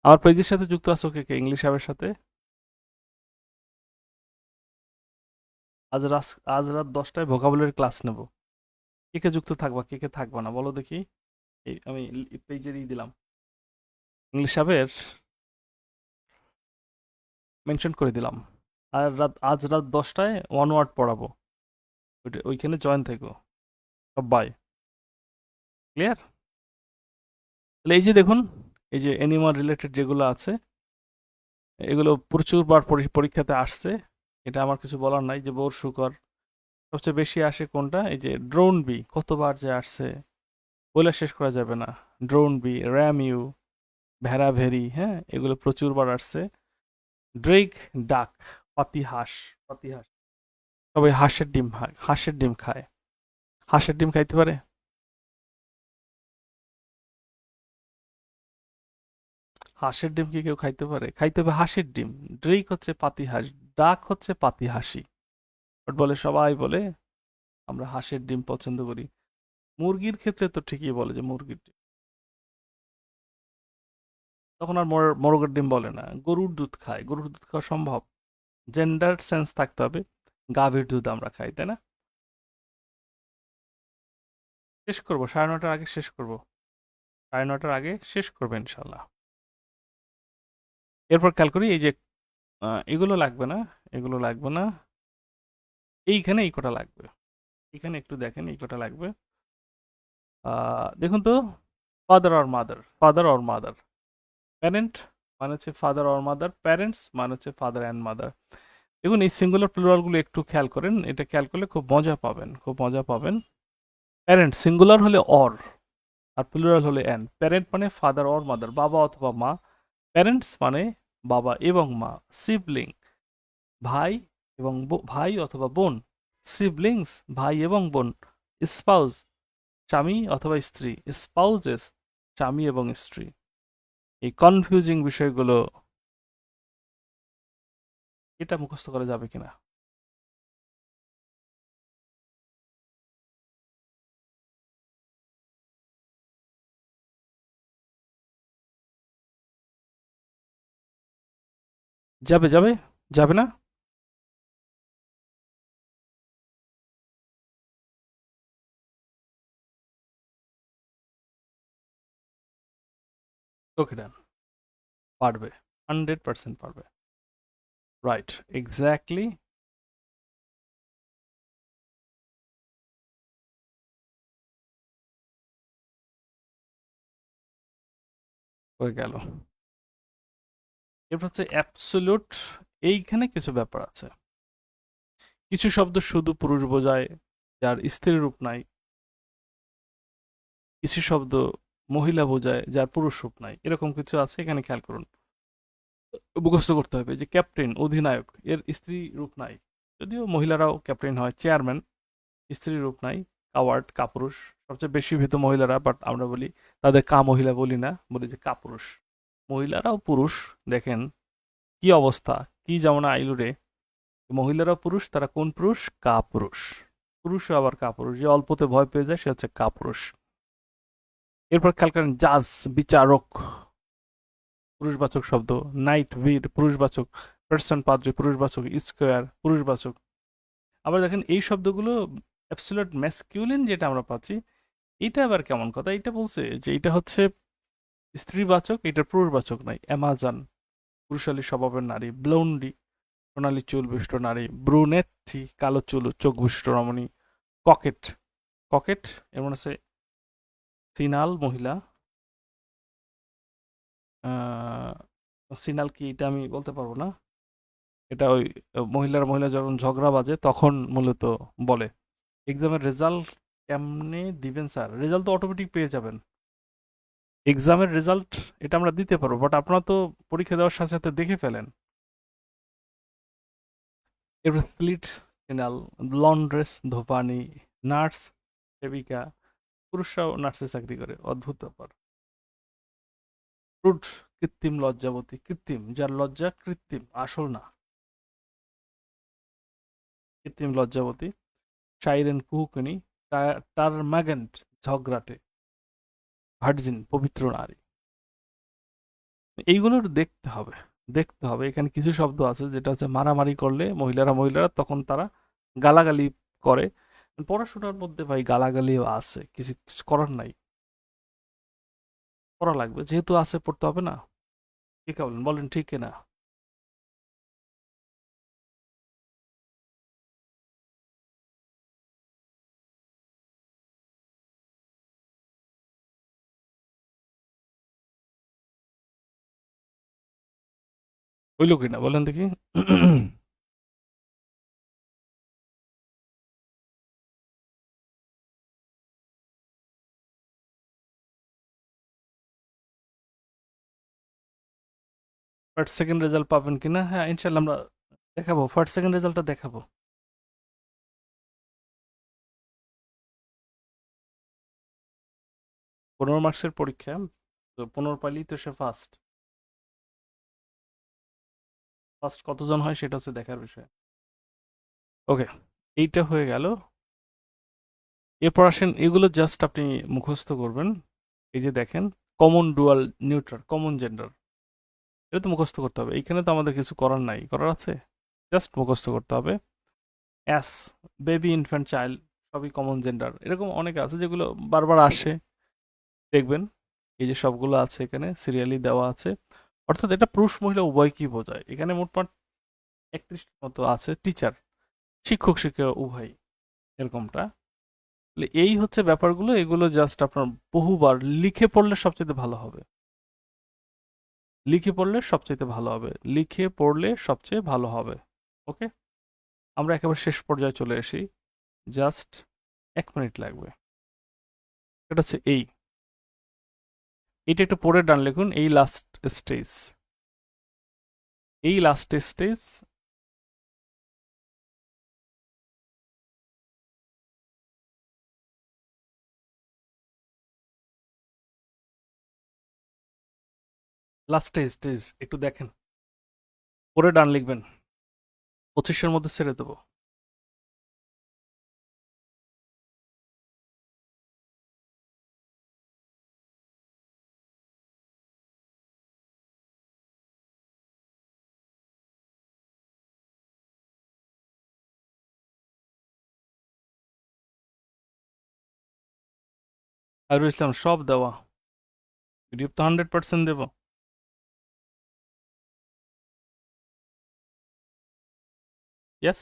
Speaker 1: আমার পেজের সাথে যুক্ত আছো কে কে ইংলিশ অ্যাপের সাথে? আজ রাত, আজ রাত 10টায় ভোকাবুলারি ক্লাস নেব। কে কে যুক্ত থাকবা, কে কে থাকবা না বলো দেখি। এই আমি পেজেরই দিলাম, ইংলিশ অ্যাপের মেনশন করে দিলাম। আর রাত, আজ রাত 10টায় ওয়ান ওয়ার্ড পড়াবো, ওইখানে জয়েন থেকো সবাই। ক্লিয়ার? তাহলে এই যে দেখুন, এই যে অ্যানিমাল রিলেটেড যেগুলো আছে এগুলো প্রচুরবার পরীক্ষাতে আসছে। এটা আমার কিছু বলার নাই, যে বোর শুকর। সবচেয়ে বেশি আসে কোনটা, এই যে ড্রোন বি, কতবার যে আসছে বলে শেষ করা যাবে না। ড্রোন বি, র্যাম ইউ, ভেড়া ভেরি, হ্যাঁ এগুলো প্রচুরবার আসছে। ড্রেক ডাক, পাতিহাঁস, পাতিহাঁস। সবাই হাঁসের ডিম খায়, হাঁসের ডিম খায়। হাঁসের ডিম খাইতে পারে? হাঁসের ডিম কি কেউ খাইতে পারে? খাইতে হবে হাঁসের ডিম। ড্রেক হচ্ছে পাতিহাঁস, ডাক হচ্ছে পাতিহাঁসি। বাট বলে, সবাই বলে আমরা হাঁসের ডিম পছন্দ করি। মুরগির ক্ষেত্রে তো ঠিকই বলে যে মুরগির ডিম, তখন আর মোরগের ডিম বলে না। গরুর দুধ খায়, গরুর দুধ খাওয়া সম্ভব? জেন্ডার সেন্স থাকতে হবে। গাভীর দুধ আমরা খাই, তাই না? শেষ করবো 9:30টার আগে, শেষ করবো 9:30টার আগে, শেষ করবো ইনশাল্লাহ। এরপর খেয়াল করি, এই যে এগুলো লাগবে না, এগুলো লাগবে না, এইখানে এই কটা লাগবে। এখানে একটু দেখেন, এই কটা লাগবে। দেখুন তো, father or mother, father or mother. Parent মানে হচ্ছে ফাদার অর মাদার, প্যারেন্টস মানে হচ্ছে ফাদার অ্যান্ড মাদার। দেখুন এই সিঙ্গুলার প্লুরালগুলো একটু খেয়াল করেন, এটা খেয়াল করলে খুব মজা পাবেন, খুব মজা পাবেন। প্যারেন্ট সিঙ্গুলার হলে অর, আর প্লুরাল হলে অ্যান্ড। প্যারেন্ট মানে ফাদার অর মাদার, বাবা অথবা মা। প্যারেন্টস মানে বাবা এবং মা। সিবলিং, ভাই এবং ভাই অথবা বোন। সিবলিংস, ভাই এবং বোন। স্পাউস, স্বামী অথবা স্ত্রী। স্পাউজেস, স্বামী এবং স্ত্রী। এই কনফিউজিং বিষয়গুলো, এটা মুখস্থ করা যাবে কিনা? যাবে, যাবে, যাবে না? ওকে ডান, পারবে, 100% পারবে। Right, exactly. হয়ে গেল। এরপর হচ্ছে অ্যাবসোলুট। এইখানে কিছু ব্যাপার আছে। কিছু শব্দ শুধু পুরুষ বোঝায়, যার স্ত্রী রূপ নাই। কিছু শব্দ মহিলা বোঝায়, যার পুরুষ রূপ নাই। এরকম কিছু আছে, এখানে খেয়াল করুন। মুখস্থ করতে হবে যে ক্যাপ্টেন, অধিনায়ক, এর স্ত্রী রূপ নাই। যদিও মহিলারাও ক্যাপ্টেন হয়। চেয়ারম্যান, স্ত্রী রূপ নাই। কাওয়ার্ড, কাপুরুষ। সবচেয়ে বেশি ভীত মহিলারা, বাট আমরা বলি তাদের কা মহিলা বলি না, বলি যে কাপুরুষ। মহিলারাও পুরুষ, দেখেন কি অবস্থা, কি যেমন আইলু রে। মহিলারাও পুরুষ, তারা কোন পুরুষ? কাপুরুষ। পুরুষও আবার কাপুরুষ, যে অল্পতে ভয় পেয়ে যায় সে হচ্ছে কাপুরুষ। এরপর খেয়াল করেন, জাজ, বিচারক, পুরুষবাচক শব্দ। নাইট, বীর, পুরুষবাচক। পার্সন, পাদ্রী, পুরুষবাচক। স্কোয়ার, পুরুষবাচক। আবার দেখেন এই শব্দগুলো অ্যাবসলিউট ম্যাসকিউলিন যেটা আমরা পাচ্ছি, এটা আবার কেমন কথা, এটা বলছে যে এটা হচ্ছে স্ত্রীবাচক, এটা পুরুষবাচক নাই। অ্যামাজন, পুরুষালী স্বভাবের নারী। ব্লন্ডি, সোনালী চুল বিশিষ্ট নারী। ব্রুনেট্টি, কালো চুল চোখ বিশিষ্ট রমণী। ককেট, ককেট এমন আছে সিনাল মহিলা। সিনাল কি এটা আমি বলতে পারবো না। এটা ওই মহিলার মহিলা যখন ঝগড়া বাজে তখন মূলত বলে। এক্সামের রেজাল্ট কেমনে দিবেন স্যার? রেজাল্ট তো অটোমেটিক পেয়ে যাবেন। এক্সামের রেজাল্ট এটা আমরা দিতে পারবো, বাট আপনারা তো পরীক্ষা দেওয়ার সাথে সাথে দেখে ফেলেন। এরপর স্প্লিট, সিনাল, লন্ড্রেস, ধোপানি, নার্স, সেবিকা। পুরুষরাও নার্সে চাকরি করে, অদ্ভুত ব্যাপার। ক্রুড, কৃত্রিম লজ্জাবতী। কৃত্রিম, যার লজ্জা কৃত্রিম, আসল না। কৃত্রিম লজ্জাবতী। সাইরেন, কুহুকনি। টারমাগেন্ট, ঝগড়াটে। ভার্জিন, পবিত্র নারী। এইগুলোর দেখতে হবে, দেখতে হবে। এখানে কিছু শব্দ আছে যেটা হচ্ছে মারামারি করলে মহিলারা মহিলারা তখন তারা গালাগালি করে। পড়াশোনার মধ্যে ভাই গালাগালিও আছে, কিছু কিছু করার নাই। পড়া লাগবে, যেহেতু আছে পড়তে হবে না। ঠিক বলেন, বলেন ঠিক কিনা? হইল কিনা বলেন দেখি। ফার্স্ট সেকেন্ড রেজাল্ট পাবেন কিনা? হ্যাঁ, ইনশাল্লাহ আমরা দেখাবো, ফার্স্ট সেকেন্ড রেজাল্টটা দেখাবো। 15 মার্কসের পরীক্ষা, তো 15 পাইলেই তো সে ফার্স্ট। ফার্স্ট কতজন হয় সেটা হচ্ছে দেখার বিষয়। ওকে, এইটা হয়ে গেল। এরপর আসেন, এগুলো জাস্ট আপনি মুখস্থ করবেন। এই যে দেখেন, common, dual, neutral, common gender, এটা তো মুখস্থ করতে হবে। এইখানে তো আমাদের কিছু করার নাই, করার আছে, জাস্ট মুখস্থ করতে হবে। অ্যাস, বেবি, ইনফ্যান্ট, চাইল্ড, সবই কমন জেন্ডার। এরকম অনেক আছে যেগুলো বারবার আসে, দেখবেন। এই যে সবগুলো আছে এখানে সিরিয়ালি দেওয়া আছে। অর্থাৎ এটা পুরুষ মহিলা উভয়কেই বোঝায়। এখানে মোটমাট 31 মতো আছে, টিচার, শিক্ষক শিক্ষিকা উভয়, এরকমটা। তাহলে এই হচ্ছে ব্যাপারগুলো, এগুলো জাস্ট আপনার বহুবার লিখে পড়লে সবচেয়ে ভালো হবে। লিখে পড়লে সবচেয়ে ভালো হবে, লিখে পড়লে সবচেয়ে ভালো হবে। ওকে, আমরা একেবারে শেষ পর্যায়ে চলে আসি। জাস্ট 1 মিনিট লাগবে। এটা হচ্ছে এই, এটা একটু পড়ে ডান লিখুন। এই লাস্ট স্টেজ, এই লাস্ট স্টেজ, লাস্ট স্টেজ একটু দেখেন, পড়ে ডান লিখবেন। 25-এর মধ্যে ছেড়ে দেবো। আরুল ইসলাম, সব দেওয়া, পিডিএফ তো 100% দেবো। ইয়েস,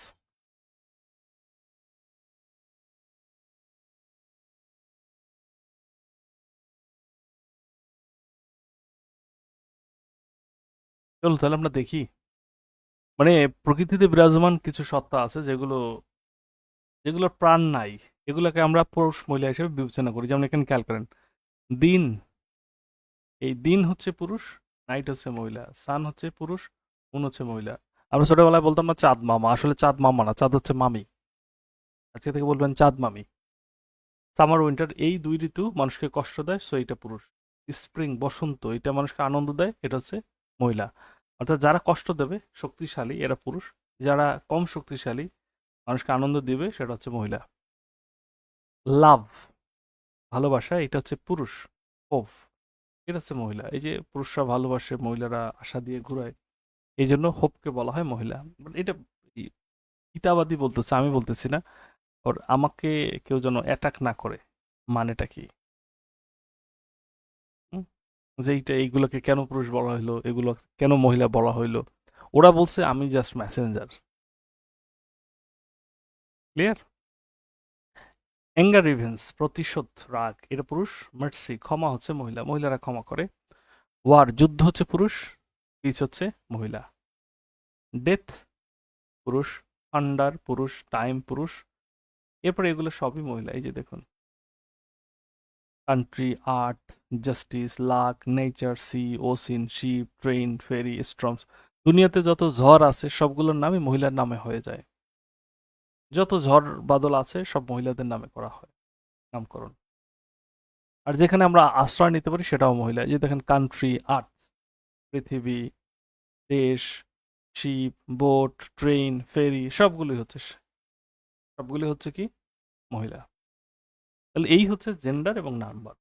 Speaker 1: চলো তাহলে আমরা দেখি। মানে প্রকৃতিতে বিরাজমান কিছু সত্তা আছে যেগুলো, যেগুলোর প্রাণ নাই, এগুলোকে আমরা পুরুষ মহিলা হিসেবে বিবেচনা করি। যেমন এখানে খেয়াল করেন, দিন, এই দিন হচ্ছে পুরুষ, নাইট হচ্ছে মহিলা, সান হচ্ছে পুরুষ, মুন হচ্ছে মহিলা। আমরা ছোটবেলায় বলতাম না চাঁদ মামা, আসলে চাঁদ মামা না, চাঁদ হচ্ছে মামি। আজকে থেকে বলবেন চাঁদ মামি। সামার উইন্টার, এই দুই ঋতু মানুষকে কষ্ট দেয়, সো এটা পুরুষ। স্প্রিং, বসন্ত, এটা মানুষকে আনন্দ দেয়, এটা হচ্ছে মহিলা। অর্থাৎ যারা কষ্ট দেবে, শক্তিশালী, এরা পুরুষ। যারা কম শক্তিশালী, মানুষকে আনন্দ দিবে, সেটা হচ্ছে মহিলা। লাভ, ভালোবাসা, এটা হচ্ছে পুরুষ। হোপ, এটা হচ্ছে মহিলা। এই যে পুরুষরা ভালোবাসে, মহিলারা আশা দিয়ে ঘুরায়, এই জন্য হোপকে বলা হয় মহিলা। এটা হিতাবাদী বলতেছে, আমি বলতেছি না। ওর আমাকে কেউ যেন অ্যাটাক না করে, মানেটা কি? হুম? যে এইটা, এইগুলোকে কেন পুরুষ বলা হইলো, এগুলো কেন মহিলা বলা হইলো, ওরা বলছে আমি just Messenger. Clear? Anger, revenge, প্রতিশোধ, রাগ, এটা পুরুষ। মার্সি, ক্ষমা, হচ্ছে মহিলা, মহিলারা ক্ষমা করে। ওয়ার, যুদ্ধ, হচ্ছে পুরুষ, পিস হচ্ছে মহিলা। ডেথ, পুরুষ। থান্ডার, পুরুষ। টাইম, পুরুষ। এরপরে এগুলো সবই মহিলা। এই যে দেখুন, country, earth, justice, luck, nature, sea, ocean, ship, train, ferry, storms. দুনিয়াতে যত ঝড় আছে সবগুলোর নামই মহিলার নামে হয়ে যায়। যত ঝড় বাদল আছে সব মহিলাদের নামে করা হয় নামকরণ। আর যেখানে আমরা আশ্রয় নিতে পারি সেটাও মহিলা। এই যে দেখেন, কান্ট্রি, আর্থ, পৃথিবী, দেশ, শিপ, বোট, ট্রেন, ফেরি, সবগুলি হচ্ছে কি, মহিলা। তাহলে এই হচ্ছে জেন্ডার এবং নাম্বার।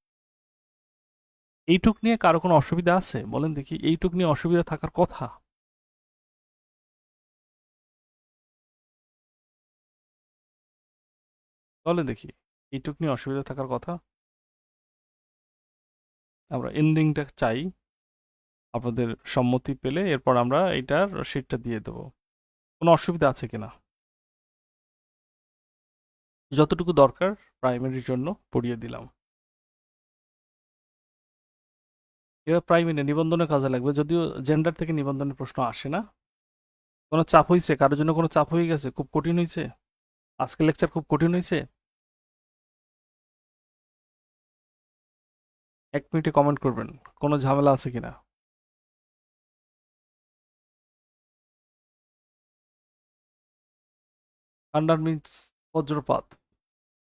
Speaker 1: এইটুক নিয়ে কারো কোনো অসুবিধা আছে বলেন দেখি? এইটুক নিয়ে অসুবিধা থাকার কথা? বলেন দেখি, এইটুক নিয়ে অসুবিধা থাকার কথা? আমরা এন্ডিংটা চাই, আপনাদের সম্মতি পেলে এরপর আমরা এইটার শিটটা দিয়ে দেবো। কোনো অসুবিধা আছে কিনা? যতটুকু দরকার প্রাইমারির জন্য পড়িয়ে দিলাম। এবার প্রাইমিনে নিবন্ধনের কাজে লাগবে, যদিও জেন্ডার থেকে নিবন্ধনের প্রশ্ন আসে না। কোনো চাপ হয়েছে, কারোর জন্য কোনো চাপ হয়ে গেছে, খুব কঠিন হয়েছে, আজকের লেকচার খুব কঠিন হয়েছে? 1 মিনিটে কমেন্ট করবেন কোনো ঝামেলা আছে কিনা। থান্ডার মিন্স বজ্রপাত,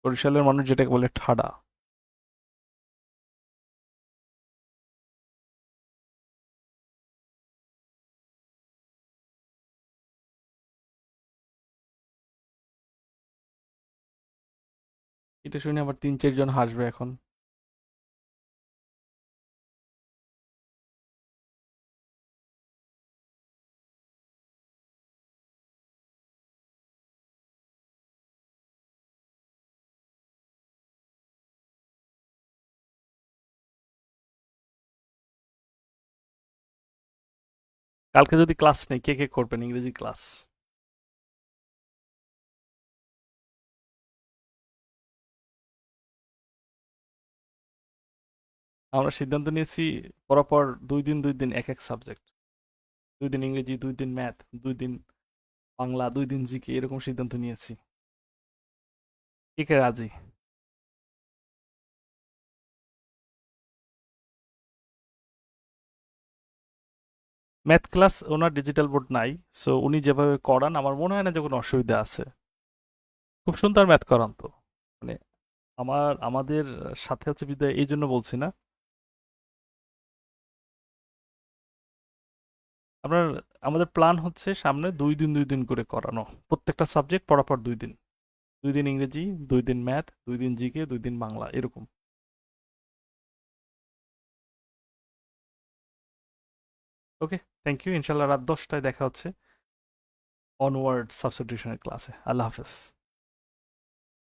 Speaker 1: বরিশালের মানুষ যেটাকে বলে ঠাডা। এটা শুনে আবার 3-4 জন হাসবে এখন। কালকে যদি ক্লাস নেই, কে কে করবেন ইংরেজি ক্লাস? আমরা সিদ্ধান্ত নিয়েছি পরপর 2 দিন 2 দিন এক এক সাবজেক্ট, 2 দিন ইংরেজি, 2 দিন ম্যাথ, 2 দিন বাংলা, 2 দিন জিকে, এরকম সিদ্ধান্ত নিয়েছি। কে কে রাজি? ম্যাথ ক্লাস ওনার ডিজিটাল বোর্ড নাই, সো উনি যেভাবে করান আমার মনে হয় না যে কোনো অসুবিধা আছে। খুব সুন্দর ম্যাথ করান তো, মানে আমাদের সাথে হচ্ছে বিদায় এই জন্য বলছি না। আপনার আমাদের প্ল্যান হচ্ছে সামনে 2 দিন 2 দিন করে করানো, প্রত্যেকটা সাবজেক্ট পরপর 2 দিন, 2 দিন ইংরেজি, 2 দিন ম্যাথ, 2 দিন জিকে, 2 দিন বাংলা, এরকম। ওকে, থ্যাংক ইউ। ইনশাল্লাহ রাত 10টায় দেখা হচ্ছে অনওয়ার্ড সাবস্টিটিউশনের ক্লাসে। আল্লাহ হাফেজ।